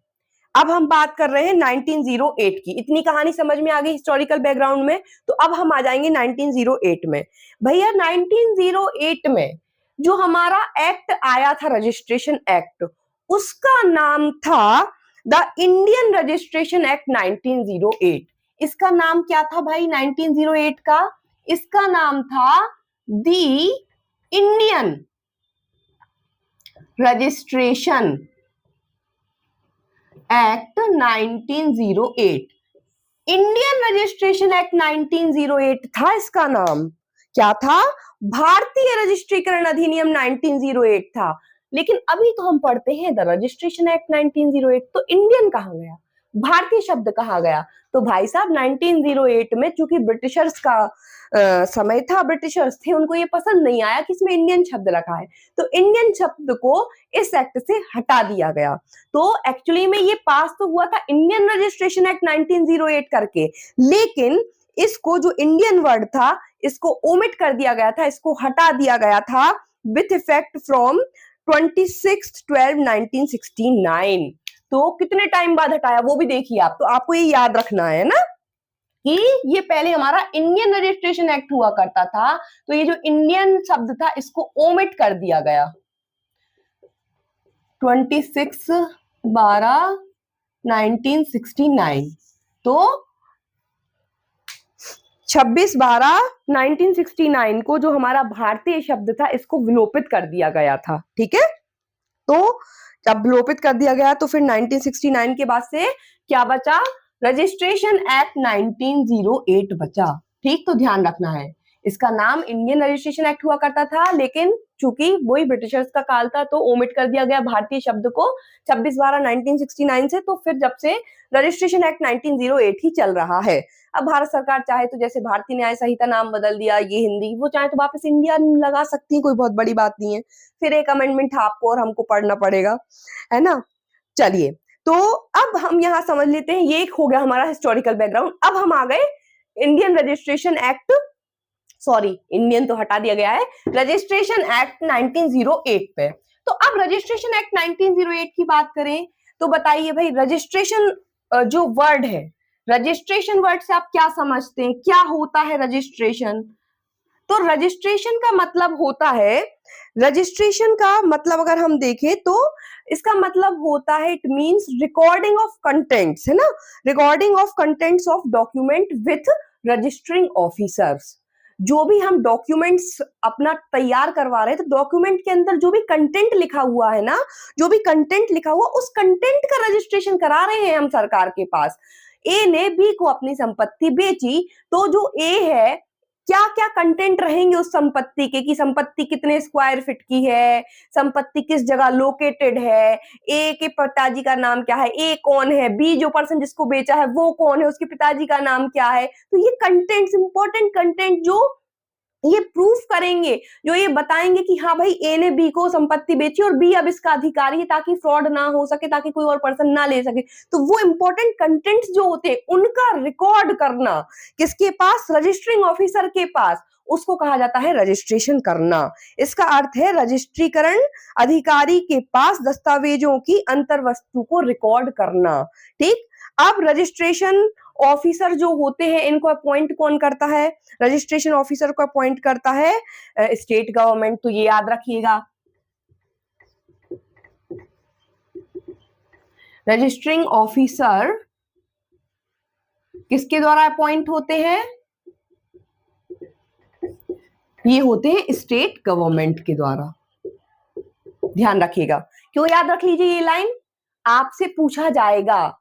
अब हम बात कर रहे हैं 1908 की। इतनी कहानी समझ में आ गई हिस्टोरिकल बैकग्राउंड में। तो अब हम आ जाएंगे 1908 में। भैया 1908 में जो हमारा एक्ट आया था, रजिस्ट्रेशन एक्ट, उसका नाम था द इंडियन रजिस्ट्रेशन एक्ट 1908। इसका नाम क्या था भाई 1908 का, इसका नाम था the Indian registration act 1908। Indian registration act 1908 था इसका नाम। क्या था, भारतीय रजिस्ट्रीकरण अधिनियम 1908 था। लेकिन अभी तो हम पढ़ते हैं द रजिस्ट्रेशन एक्ट 1908, तो इंडियन कहां गया, भारतीय शब्द कहां गया। तो भाई साहब 1908 में चूंकि ब्रिटिशर्स का समय था, ब्रिटिशर्स थे, उनको ये पसंद नहीं आया कि इसमें इंडियन शब्द रखा है, तो इंडियन शब्द को इस एक्ट से हटा दिया गया। तो एक्चुअली में ये पास तो हुआ था इंडियन रजिस्ट्रेशन एक्ट 1908 करके, लेकिन इसको जो इंडियन वर्ड था इसको ओमिट कर दिया गया था, इसको हटा दिया गया था विथ इफेक्ट फ्रॉम 26/12/1969। तो कितने टाइम बाद हटाया वो भी देखिए आप। तो आपको ये याद रखना है ना कि ये पहले हमारा इंडियन रजिस्ट्रेशन एक्ट हुआ करता था, तो ये जो इंडियन शब्द था इसको ओमिट कर दिया गया। 26/12/1969, तो 26/12/1969 को जो हमारा भारतीय शब्द था इसको विलोपित कर दिया गया था, ठीक है। तो जब विलोपित कर दिया गया तो फिर 1969 के बाद से क्या बचा, रजिस्ट्रेशन एक्ट 1908 बचा, ठीक। तो ध्यान रखना है, इसका नाम इंडियन रजिस्ट्रेशन एक्ट हुआ करता था, लेकिन चूंकि वही ब्रिटिशर्स का काल था तो ओमिट कर दिया गया भारतीय शब्द को 26/12/1969 से। तो फिर जब से रजिस्ट्रेशन एक्ट 1908 ही चल रहा है। अब भारत सरकार चाहे तो जैसे भारतीय न्याय संहिता नाम बदल दिया, ये हिंदी, वो चाहे तो वापस इंडिया लगा सकती है, कोई बहुत बड़ी बात नहीं है। फिर एक अमेंडमेंट आपको और हमको पढ़ना पड़ेगा, है ना। चलिए, तो अब हम यहाँ समझ लेते हैं, ये हो गया हमारा हिस्टोरिकल बैकग्राउंड। अब हम आ गए Indian registration act, sorry Indian तो हटा दिया गया है, रजिस्ट्रेशन एक्ट 1908 पे। तो अब रजिस्ट्रेशन एक्ट 1908 की बात करें तो बताइए भाई, रजिस्ट्रेशन जो वर्ड है, रजिस्ट्रेशन वर्ड से आप क्या समझते हैं, क्या होता है रजिस्ट्रेशन। तो रजिस्ट्रेशन का मतलब होता है, रजिस्ट्रेशन का मतलब अगर हम देखें तो इसका मतलब होता है, it means recording of contents, है ना, recording of contents of document with registering officers. जो भी हम डॉक्यूमेंट्स अपना तैयार करवा रहे हैं, तो डॉक्यूमेंट के अंदर जो भी कंटेंट लिखा हुआ है ना, जो भी कंटेंट लिखा हुआ, उस कंटेंट का रजिस्ट्रेशन करा रहे हैं हम सरकार के पास। ए ने बी को अपनी संपत्ति बेची, तो जो ए है, क्या क्या कंटेंट रहेंगे उस संपत्ति के, कि संपत्ति कितने स्क्वायर फीट की है, संपत्ति किस जगह लोकेटेड है, ए के पिताजी का नाम क्या है, ए कौन है, बी जो पर्सन जिसको बेचा है वो कौन है, उसके पिताजी का नाम क्या है। तो ये कंटेंट्स, इंपॉर्टेंट कंटेंट जो ये प्रूफ करेंगे, जो ये बताएंगे कि हाँ भाई ए ने बी को संपत्ति बेची और बी अब इसका अधिकारी है, ताकि फ्रॉड ना हो सके, ताकि कोई और पर्सन ना ले सके। तो वो इंपॉर्टेंट कंटेंट्स जो होते हैं उनका रिकॉर्ड करना किसके पास, रजिस्टरिंग ऑफिसर के पास, उसको कहा जाता है रजिस्ट्रेशन करना। इसका अर्थ है रजिस्ट्रीकरण अधिकारी के पास दस्तावेजों की अंतर्वस्तु को रिकॉर्ड करना, ठीक। अब रजिस्ट्रेशन ऑफिसर जो होते हैं इनको अपॉइंट कौन करता है, रजिस्ट्रेशन ऑफिसर को अपॉइंट करता है स्टेट गवर्नमेंट। तो ये याद रखिएगा, रजिस्टरिंग ऑफिसर किसके द्वारा अपॉइंट होते हैं, ये होते हैं स्टेट गवर्नमेंट के द्वारा। ध्यान रखिएगा, क्यों याद रख लीजिए, ये लाइन आपसे पूछा जाएगा,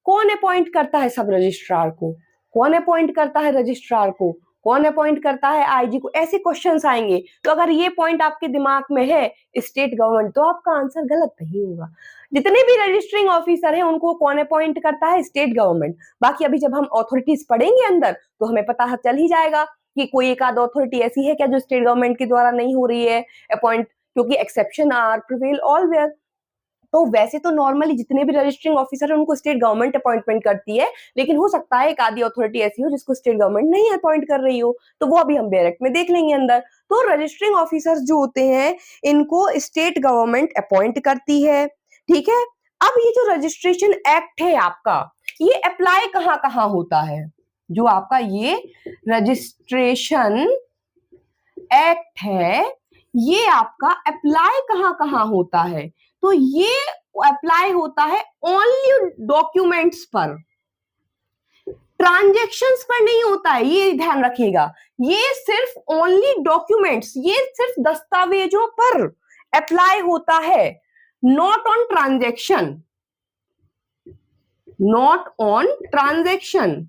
कौन अपॉइंट करता है सब रजिस्ट्रार को, कौन अपॉइंट करता है रजिस्ट्रार को, कौन अपॉइंट करता है आईजी को, ऐसे क्वेश्चंस आएंगे। तो अगर ये पॉइंट आपके दिमाग में है स्टेट गवर्नमेंट, तो आपका आंसर गलत नहीं होगा। जितने भी रजिस्टरिंग ऑफिसर हैं उनको कौन अपॉइंट करता है, स्टेट गवर्नमेंट। बाकी अभी जब हम ऑथोरिटीज पढ़ेंगे अंदर तो हमें पता चल ही जाएगा कि कोई एक आध अथॉरिटी ऐसी है क्या जो स्टेट गवर्नमेंट के द्वारा नहीं हो रही है अपॉइंट, क्योंकि एक्सेप्शन आर प्रिवेल ऑलवेयर। तो वैसे तो नॉर्मली जितने भी रजिस्टरिंग ऑफिसर है उनको स्टेट गवर्नमेंट अपॉइंटमेंट करती है, लेकिन हो सकता है एक आधी अथॉरिटी ऐसी हो जिसको स्टेट गवर्नमेंट नहीं अपॉइंट कर रही हो, तो वो अभी हम डायरेक्ट में देख लेंगे अंदर। तो रजिस्टरिंग ऑफिसर्स जो होते हैं इनको स्टेट गवर्नमेंट अपॉइंट करती है, ठीक है। अब ये जो रजिस्ट्रेशन एक्ट है आपका, ये अप्लाई कहाँ कहाँ होता है? जो आपका ये रजिस्ट्रेशन एक्ट है ये आपका अप्लाई कहाँ कहाँ होता है? तो ये अप्लाई होता है ओनली डॉक्यूमेंट्स पर, ट्रांजैक्शंस पर नहीं होता है, ये ध्यान रखिएगा। ये सिर्फ ओनली डॉक्यूमेंट्स, ये सिर्फ दस्तावेजों पर अप्लाई होता है, not on transaction, not on transaction.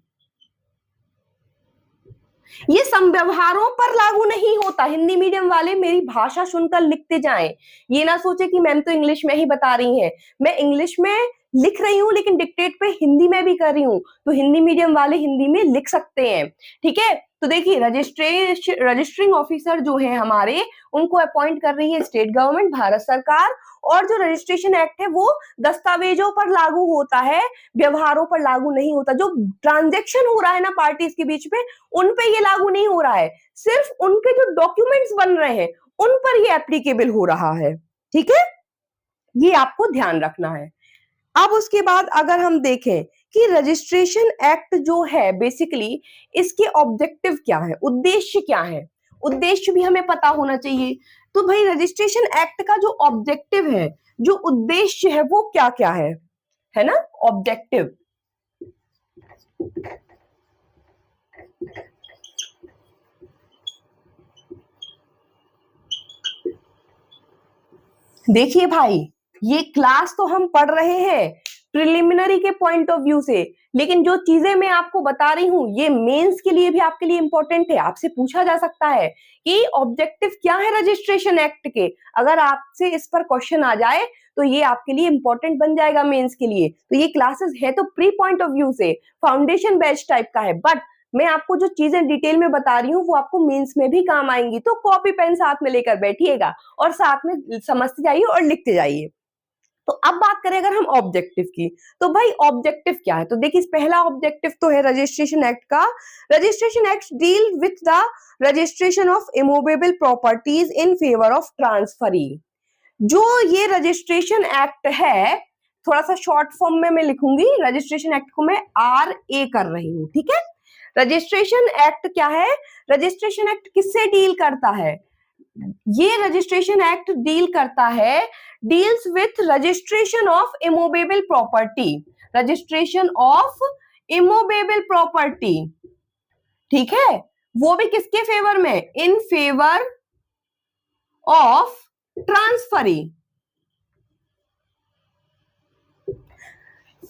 ये संव्यवहारों पर लागू नहीं होता। हिंदी मीडियम वाले मेरी भाषा सुनकर लिखते जाएं, ये ना सोचे कि मैम तो इंग्लिश में ही बता रही हैं। मैं इंग्लिश में लिख रही हूं लेकिन डिक्टेट पे हिंदी में भी कर रही हूं, तो हिंदी मीडियम वाले हिंदी में लिख सकते हैं, ठीक है। तो देखिए रजिस्ट्रिंग ऑफिसर जो है हमारे, उनको अपॉइंट कर रही है स्टेट गवर्नमेंट, भारत सरकार। और जो रजिस्ट्रेशन एक्ट है वो दस्तावेजों पर लागू होता है, व्यवहारों पर लागू नहीं होता। जो ट्रांजेक्शन हो रहा है ना पार्टीज के बीच में, उन पे ये लागू नहीं हो रहा है, सिर्फ उनके जो डॉक्यूमेंट्स बन रहे हैं उन पर ये एप्लीकेबल हो रहा है, ठीक है। ये आपको ध्यान रखना है। अब उसके बाद अगर हम देखें कि रजिस्ट्रेशन एक्ट जो है बेसिकली इसके ऑब्जेक्टिव क्या है, उद्देश्य क्या है, उद्देश्य भी हमें पता होना चाहिए। तो भाई रजिस्ट्रेशन एक्ट का जो ऑब्जेक्टिव है, जो उद्देश्य है, वो क्या क्या है ना, ऑब्जेक्टिव। देखिए भाई, ये क्लास तो हम पढ़ रहे हैं प्रिलिमिनरी के पॉइंट ऑफ व्यू से, लेकिन जो चीजें मैं आपको बता रही हूं ये मेंस के लिए भी आपके लिए इंपॉर्टेंट है। आपसे पूछा जा सकता है कि ऑब्जेक्टिव क्या है रजिस्ट्रेशन एक्ट के, अगर आपसे इस पर क्वेश्चन आ जाए तो ये आपके लिए इंपॉर्टेंट बन जाएगा मेंस के लिए। तो ये क्लासेस है तो प्री पॉइंट ऑफ व्यू से फाउंडेशन बैच टाइप का है, बट मैं आपको जो चीजें डिटेल में बता रही हूँ वो आपको मेंस में भी काम आएंगी। तो कॉपी पेन साथ में लेकर बैठिएगा और साथ में समझते जाइए और लिखते जाइए। तो अब बात करें अगर हम ऑब्जेक्टिव की, तो भाई ऑब्जेक्टिव क्या है? तो देखिए पहला ऑब्जेक्टिव तो है रजिस्ट्रेशन एक्ट का, registration act deal with the registration of immovable properties in favour of transferee. जो ये रजिस्ट्रेशन एक्ट है, थोड़ा सा शॉर्ट फॉर्म में मैं लिखूंगी, रजिस्ट्रेशन एक्ट को मैं RA कर रही हूं, ठीक है। रजिस्ट्रेशन एक्ट क्या है? रजिस्ट्रेशन एक्ट किससे डील करता है? ये रजिस्ट्रेशन एक्ट डील करता है, deals with registration of immovable property, registration of immovable property, ठीक है। वो भी किसके फेवर में? In favour of transferee,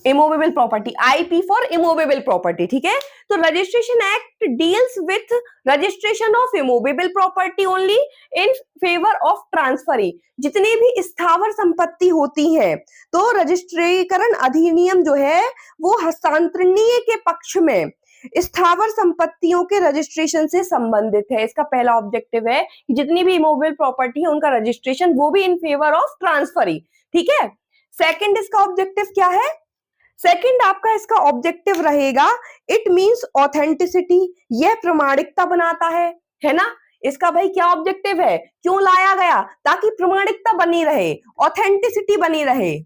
immovable property, IP for immovable property, ठीक है। तो registration act deals with registration of immovable property only in favour of transferee. जितनी भी स्थावर संपत्ति होती है तो रजिस्ट्रीकरण अधिनियम जो है वो हस्तांतरणीय के पक्ष में स्थावर संपत्तियों के रजिस्ट्रेशन से संबंधित है। इसका पहला ऑब्जेक्टिव है कि जितनी भी इमूवेबल प्रॉपर्टी है उनका रजिस्ट्रेशन वो भी इन फेवर ऑफ ट्रांसफरी, ठीक है। सेकंड इसका ऑब्जेक्टिव क्या है? सेकंड आपका इसका ऑब्जेक्टिव रहेगा, इट मींस ऑथेंटिसिटी, यह प्रमाणिकता बनाता है ना। इसका भाई क्या ऑब्जेक्टिव है, क्यों लाया गया? ताकि प्रमाणिकता बनी रहे, ऑथेंटिसिटी बनी रहे।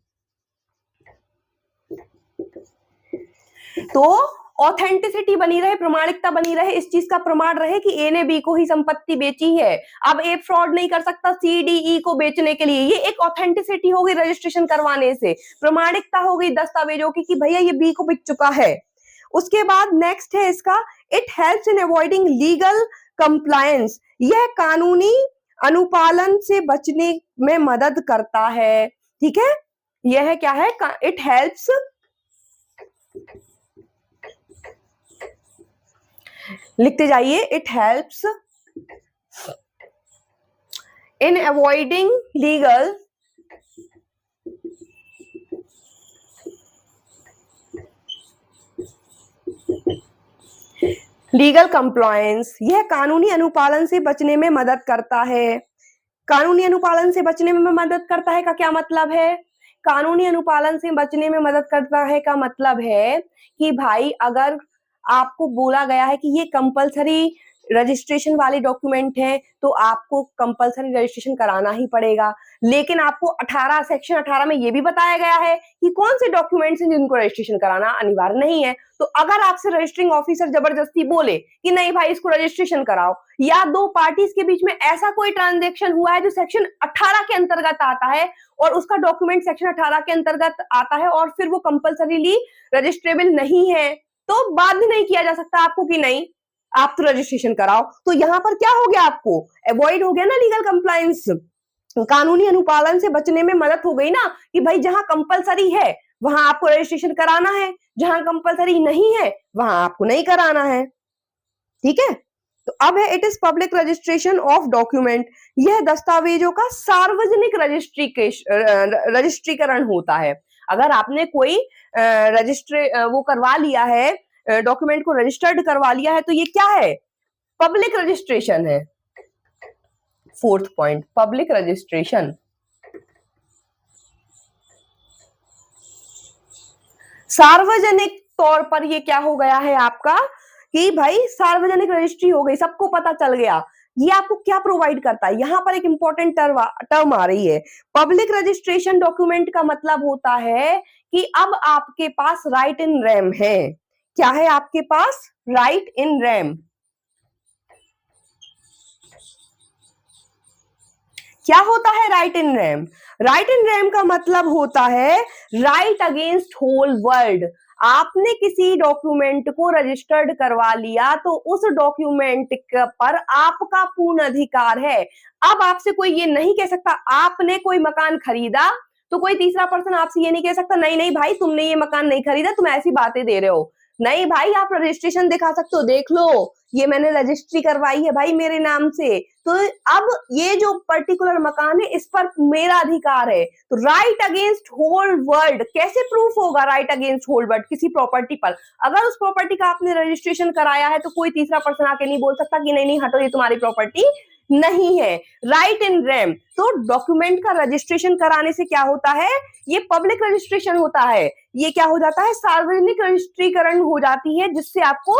तो ऑथेंटिसिटी बनी रहे, प्रमाणिकता बनी रहे, इस चीज का प्रमाण रहे कि ए ने बी को ही संपत्ति बेची है। अब ए फ्रॉड नहीं कर सकता CDE को बेचने के लिए, ये एक ऑथेंटिसिटी हो गई रजिस्ट्रेशन करवाने से, प्रमाणिकता हो गई दस्तावेजों की कि भैया ये बी को बिक चुका है। उसके बाद नेक्स्ट है इसका, it helps in avoiding legal compliance, यह कानूनी अनुपालन से बचने में मदद करता है, ठीक है। यह क्या है? इट हेल्प्स लिखते जाइए। It helps in avoiding legal compliance, यह कानूनी अनुपालन से बचने में मदद करता है। कानूनी अनुपालन से बचने में मदद करता है का क्या मतलब है? कानूनी अनुपालन से बचने में मदद करता है का मतलब है कि भाई अगर आपको बोला गया है कि ये कंपलसरी रजिस्ट्रेशन वाले डॉक्यूमेंट हैं तो आपको कंपलसरी रजिस्ट्रेशन कराना ही पड़ेगा। लेकिन आपको 18 सेक्शन 18 में ये भी बताया गया है कि कौन से डॉक्यूमेंट्स हैं जिनको रजिस्ट्रेशन कराना अनिवार्य नहीं है। तो अगर आपसे रजिस्ट्रिंग ऑफिसर जबरदस्ती बोले कि नहीं भाई इसको रजिस्ट्रेशन कराओ, या दो पार्टीज के बीच में ऐसा कोई ट्रांजैक्शन हुआ है जो सेक्शन 18 के अंतर्गत आता है और उसका डॉक्यूमेंट सेक्शन 18 के अंतर्गत आता है और फिर वो कंपलसरीली रजिस्ट्रेबल नहीं है, तो बाध्य नहीं किया जा सकता आपको कि नहीं आप तो रजिस्ट्रेशन कराओ। तो यहां पर क्या हो गया, आपको अवॉइड हो गया ना लीगल कंप्लायंस, कानूनी अनुपालन से बचने में मदद हो गई ना कि भाई जहां कंपलसरी है वहां आपको रजिस्ट्रेशन कराना है, जहां कंपलसरी नहीं है वहां आपको नहीं कराना है। ठीक है, तो अब है it is public registration of document, यह दस्तावेजों का सार्वजनिक रजिस्ट्रीकरण होता है। अगर आपने कोई वो करवा लिया है, डॉक्यूमेंट को रजिस्टर्ड करवा लिया है, तो ये क्या है, पब्लिक रजिस्ट्रेशन है। Fourth point, public registration. सार्वजनिक तौर पर ये क्या हो गया है आपका कि भाई सार्वजनिक रजिस्ट्री हो गई, सबको पता चल गया। ये आपको क्या प्रोवाइड करता है, यहां पर एक इंपॉर्टेंट टर्म आ रही है। पब्लिक रजिस्ट्रेशन डॉक्यूमेंट का मतलब होता है कि अब आपके पास राइट इन रेम है। क्या है आपके पास, राइट इन रेम। क्या होता है right in rem? Right in rem का मतलब होता है राइट अगेंस्ट होल वर्ल्ड। आपने किसी डॉक्यूमेंट को रजिस्टर्ड करवा लिया तो उस डॉक्यूमेंट पर आपका पूर्ण अधिकार है। अब आपसे कोई ये नहीं कह सकता, आपने कोई मकान खरीदा तो कोई तीसरा पर्सन आपसे ये नहीं कह सकता नहीं नहीं भाई तुमने ये मकान नहीं खरीदा, तुम ऐसी बातें दे रहे हो। नहीं भाई, आप रजिस्ट्रेशन दिखा सकते हो, देख लो ये मैंने रजिस्ट्री करवाई है भाई मेरे नाम से, तो अब ये जो पर्टिकुलर मकान है इस पर मेरा अधिकार है। तो राइट अगेंस्ट होल वर्ल्ड कैसे प्रूफ होगा, राइट अगेंस्ट होल वर्ल्ड किसी प्रॉपर्टी पर? अगर उस प्रॉपर्टी का आपने रजिस्ट्रेशन कराया है तो कोई तीसरा पर्सन आके नहीं बोल सकता कि नहीं नहीं हटो ये तुम्हारी प्रॉपर्टी नहीं है। राइट इन रेम, तो डॉक्यूमेंट का रजिस्ट्रेशन कराने से क्या होता है, ये पब्लिक रजिस्ट्रेशन होता है, ये क्या हो जाता है, सार्वजनिक रजिस्ट्रीकरण हो जाती है, जिससे आपको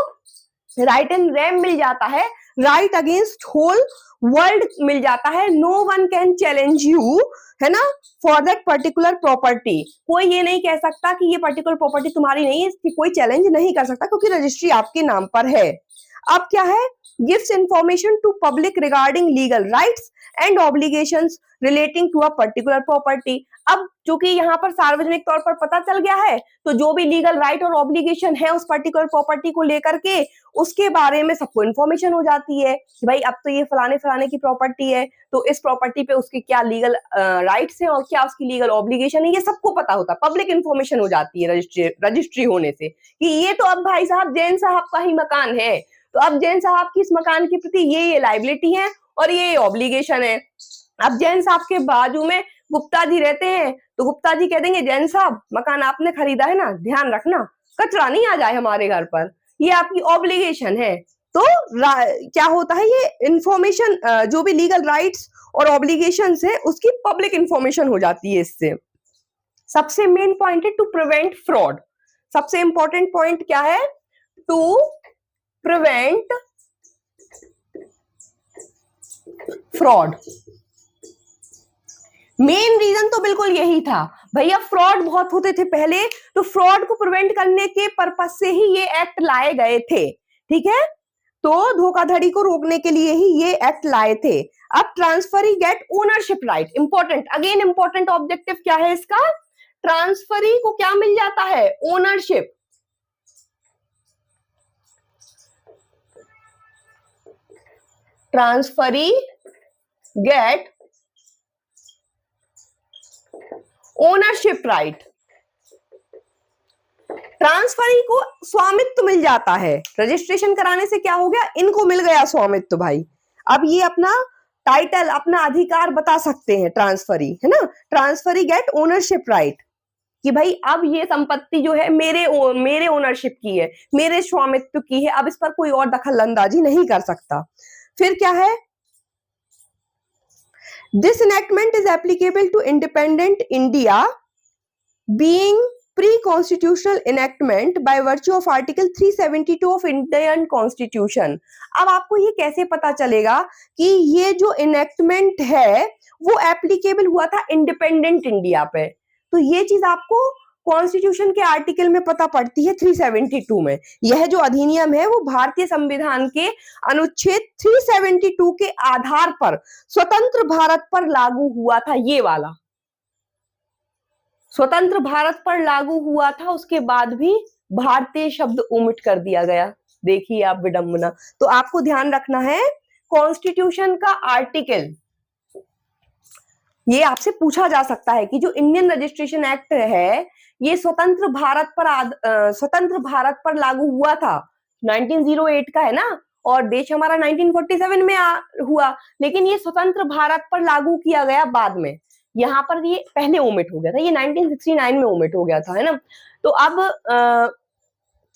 राइट इन रेम मिल जाता है, राइट अगेंस्ट होल वर्ल्ड मिल जाता है। No one can challenge you, है ना, फॉर दैट पर्टिकुलर प्रॉपर्टी। कोई ये नहीं कह सकता कि ये पर्टिकुलर प्रॉपर्टी तुम्हारी नहीं है, इसकी कोई चैलेंज नहीं कर सकता क्योंकि रजिस्ट्री आपके नाम पर है। अब क्या है, gives information to public regarding legal rights and obligations relating to a particular property. अब चूंकि यहाँ पर सार्वजनिक तौर पर पता चल गया है तो जो भी लीगल राइट और ऑब्लिगेशन है उस पर्टिकुलर प्रॉपर्टी को लेकर के उसके बारे में सबको इन्फॉर्मेशन हो जाती है कि भाई अब तो ये फलाने फलाने की प्रॉपर्टी है तो इस प्रॉपर्टी पे उसके क्या लीगल राइट्स हैं और क्या उसकी लीगल ऑब्लिगेशन है, ये सबको पता होता है, पब्लिक इन्फॉर्मेशन हो जाती है रजिस्ट्री होने से कि ये तो अब भाई साहब जैन साहब का ही मकान है, तो अब जैन साहब की इस मकान के प्रति ये लाइबिलिटी है और ये ऑब्लिगेशन है। अब जैन साहब के बाजू में गुप्ता जी रहते हैं तो गुप्ता जी कह देंगे जैन साहब मकान आपने खरीदा है ना, ध्यान रखना कचरा नहीं आ जाए हमारे घर पर, ये आपकी ऑब्लिगेशन है। तो क्या होता है, ये इंफॉर्मेशन जो भी लीगल राइट्स और ऑब्लिगेशन है उसकी पब्लिक इंफॉर्मेशन हो जाती है इससे। सबसे मेन पॉइंट है टू प्रिवेंट फ्रॉड। सबसे इंपॉर्टेंट पॉइंट क्या है, to prevent fraud. Main reason तो बिल्कुल यही था भैया, फ्रॉड बहुत होते थे पहले, तो फ्रॉड को प्रिवेंट करने के पर्पस से ही ये एक्ट लाए गए थे। ठीक है, तो धोखाधड़ी को रोकने के लिए ही ये एक्ट लाए थे। अब transferee get ownership right, important, again important objective क्या है इसका, ट्रांसफरी को क्या मिल जाता है, ownership. Transferee get ownership right. Transferee को स्वामित्व मिल जाता है, रजिस्ट्रेशन कराने से क्या हो गया, इनको मिल गया स्वामित्व भाई। अब ये अपना टाइटल, अपना अधिकार बता सकते हैं ट्रांसफरी, है ना, ट्रांसफरी गेट ओनरशिप राइट, कि भाई अब ये संपत्ति जो है मेरे ओनरशिप की है, मेरे स्वामित्व की है, अब इस पर कोई और दखल अंदाजी नहीं कर सकता। फिर क्या है, this enactment is applicable to independent India being pre-constitutional enactment by virtue of Article 372 of Indian Constitution। अब आपको ये कैसे पता चलेगा कि ये जो इनेक्टमेंट है वो एप्लीकेबल हुआ था इंडिपेंडेंट इंडिया पे, तो ये चीज आपको कॉन्स्टिट्यूशन के आर्टिकल में पता पड़ती है 372 में। यह जो अधिनियम है वो भारतीय संविधान के अनुच्छेद 372 के आधार पर स्वतंत्र भारत पर लागू हुआ था, ये वाला स्वतंत्र भारत पर लागू हुआ था, उसके बाद भी भारतीय शब्द ओमिट कर दिया गया। देखिए आप विडंबना। तो आपको ध्यान रखना है कॉन्स्टिट्यूशन का आर्टिकल, ये आपसे पूछा जा सकता है कि जो इंडियन रजिस्ट्रेशन एक्ट है ये स्वतंत्र भारत पर लागू हुआ था, 1908 का है ना, और देश हमारा 1947 में हुआ, लेकिन ये स्वतंत्र भारत पर लागू किया गया बाद में। यहाँ पर ये पहले ओमिट हो गया था, ये 1969 में ओमिट हो गया था, है ना। तो अब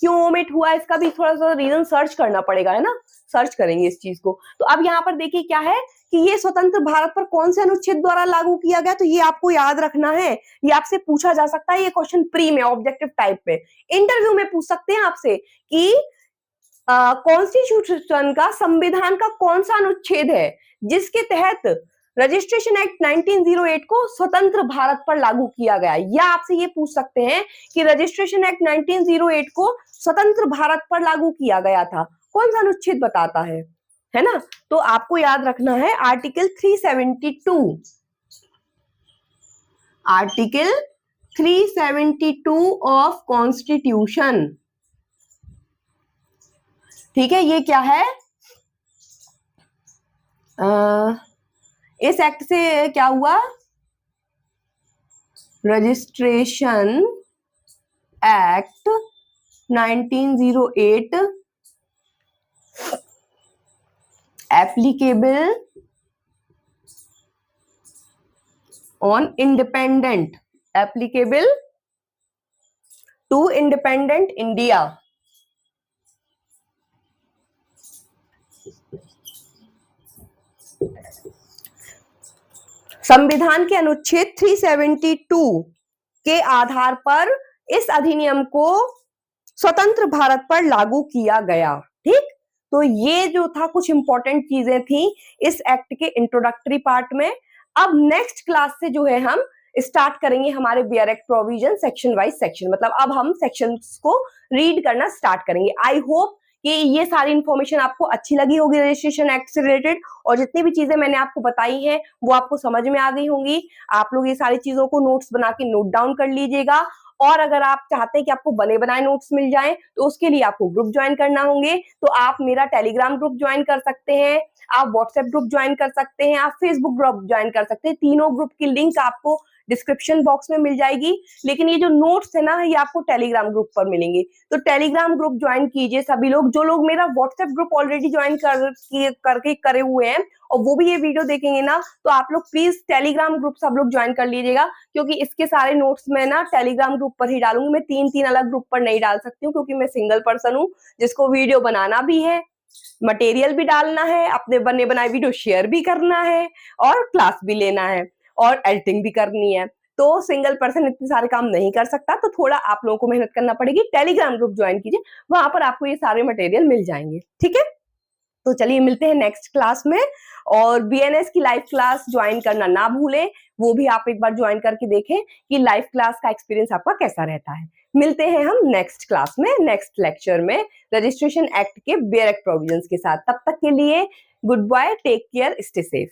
क्यों ओमिट हुआ इसका भी थोड़ा सा रीजन सर्च करना पड़ेगा, है ना, सर्च करेंगे इस चीज को। तो अब यहाँ पर देखिए क्या है कि ये स्वतंत्र भारत पर कौन से अनुच्छेद द्वारा लागू किया गया, तो ये आपको याद रखना है, ये आपसे पूछा जा सकता है, ये क्वेश्चन प्री में ऑब्जेक्टिव टाइप पे इंटरव्यू में पूछ सकते हैं आपसे कि कॉन्स्टिट्यूशन का, संविधान का कौन सा अनुच्छेद है जिसके तहत रजिस्ट्रेशन एक्ट 1908 को स्वतंत्र भारत पर लागू किया गया, या आपसे ये पूछ सकते हैं कि रजिस्ट्रेशन एक्ट 1908 को स्वतंत्र भारत पर लागू किया गया था, कौन सा अनुच्छेद बताता है ना। तो आपको याद रखना है आर्टिकल 372, आर्टिकल 372 ऑफ कॉन्स्टिट्यूशन, ठीक है। ये क्या है, इस एक्ट से क्या हुआ, registration act 1908 applicable on independent, applicable to independent India. संविधान के अनुच्छेद 372 के आधार पर इस अधिनियम को स्वतंत्र भारत पर लागू किया गया, ठीक। तो ये जो था कुछ इंपॉर्टेंट चीजें थी इस एक्ट के इंट्रोडक्टरी पार्ट में। अब नेक्स्ट क्लास से जो है हम स्टार्ट करेंगे हमारे bare act provision section wise section, मतलब अब हम सेक्शंस को रीड करना स्टार्ट करेंगे। आई होप कि ये सारी इंफॉर्मेशन आपको अच्छी लगी होगी रजिस्ट्रेशन एक्ट से रिलेटेड, और जितनी भी चीजें मैंने आपको बताई हैं वो आपको समझ में आ गई होंगी। आप लोग ये सारी चीजों को नोट्स बना के नोट डाउन कर लीजिएगा, और अगर आप चाहते हैं कि आपको बने बनाए नोट्स मिल जाएं तो उसके लिए आपको ग्रुप ज्वाइन करना होंगे। तो आप मेरा टेलीग्राम ग्रुप ज्वाइन कर सकते हैं, आप व्हाट्सएप ग्रुप ज्वाइन कर सकते हैं, आप फेसबुक ग्रुप ज्वाइन कर सकते हैं। तीनों ग्रुप की लिंक आपको डिस्क्रिप्शन बॉक्स में मिल जाएगी, लेकिन ये जो नोट्स है ना ये आपको टेलीग्राम ग्रुप पर मिलेंगे। तो टेलीग्राम ग्रुप ज्वाइन कीजिए सभी लोग, जो लोग मेरा व्हाट्सएप ग्रुप ऑलरेडी ज्वाइन करके करे हुए हैं और वो भी ये वीडियो देखेंगे ना, तो आप लोग प्लीज टेलीग्राम ग्रुप सब लोग ज्वाइन कर लीजिएगा, क्योंकि इसके सारे नोट्स मैं ना टेलीग्राम ग्रुप पर ही डालूंगी। मैं तीन अलग ग्रुप पर नहीं डाल सकती हूँ, क्योंकि मैं सिंगल पर्सन हूँ जिसको वीडियो बनाना भी है, मटेरियल भी डालना है, अपने बने बनाए वीडियो शेयर भी करना है, और क्लास भी लेना है, और एडिटिंग भी करनी है। तो सिंगल पर्सन इतने सारे काम नहीं कर सकता, तो थोड़ा आप लोगों को मेहनत करना पड़ेगी। टेलीग्राम ग्रुप ज्वाइन कीजिए, वहां पर आपको ये सारे मटेरियल मिल जाएंगे, ठीक है। तो चलिए मिलते हैं नेक्स्ट क्लास में, और बीएनएस की लाइव क्लास ज्वाइन करना ना भूलें, वो भी आप एक बार ज्वाइन करके देखें कि लाइव क्लास का एक्सपीरियंस आपका कैसा रहता है। मिलते हैं हम नेक्स्ट क्लास में, नेक्स्ट लेक्चर में रजिस्ट्रेशन एक्ट के बियर एक्ट प्रोविजंस के साथ। तब तक के लिए good bye, take care, stay safe.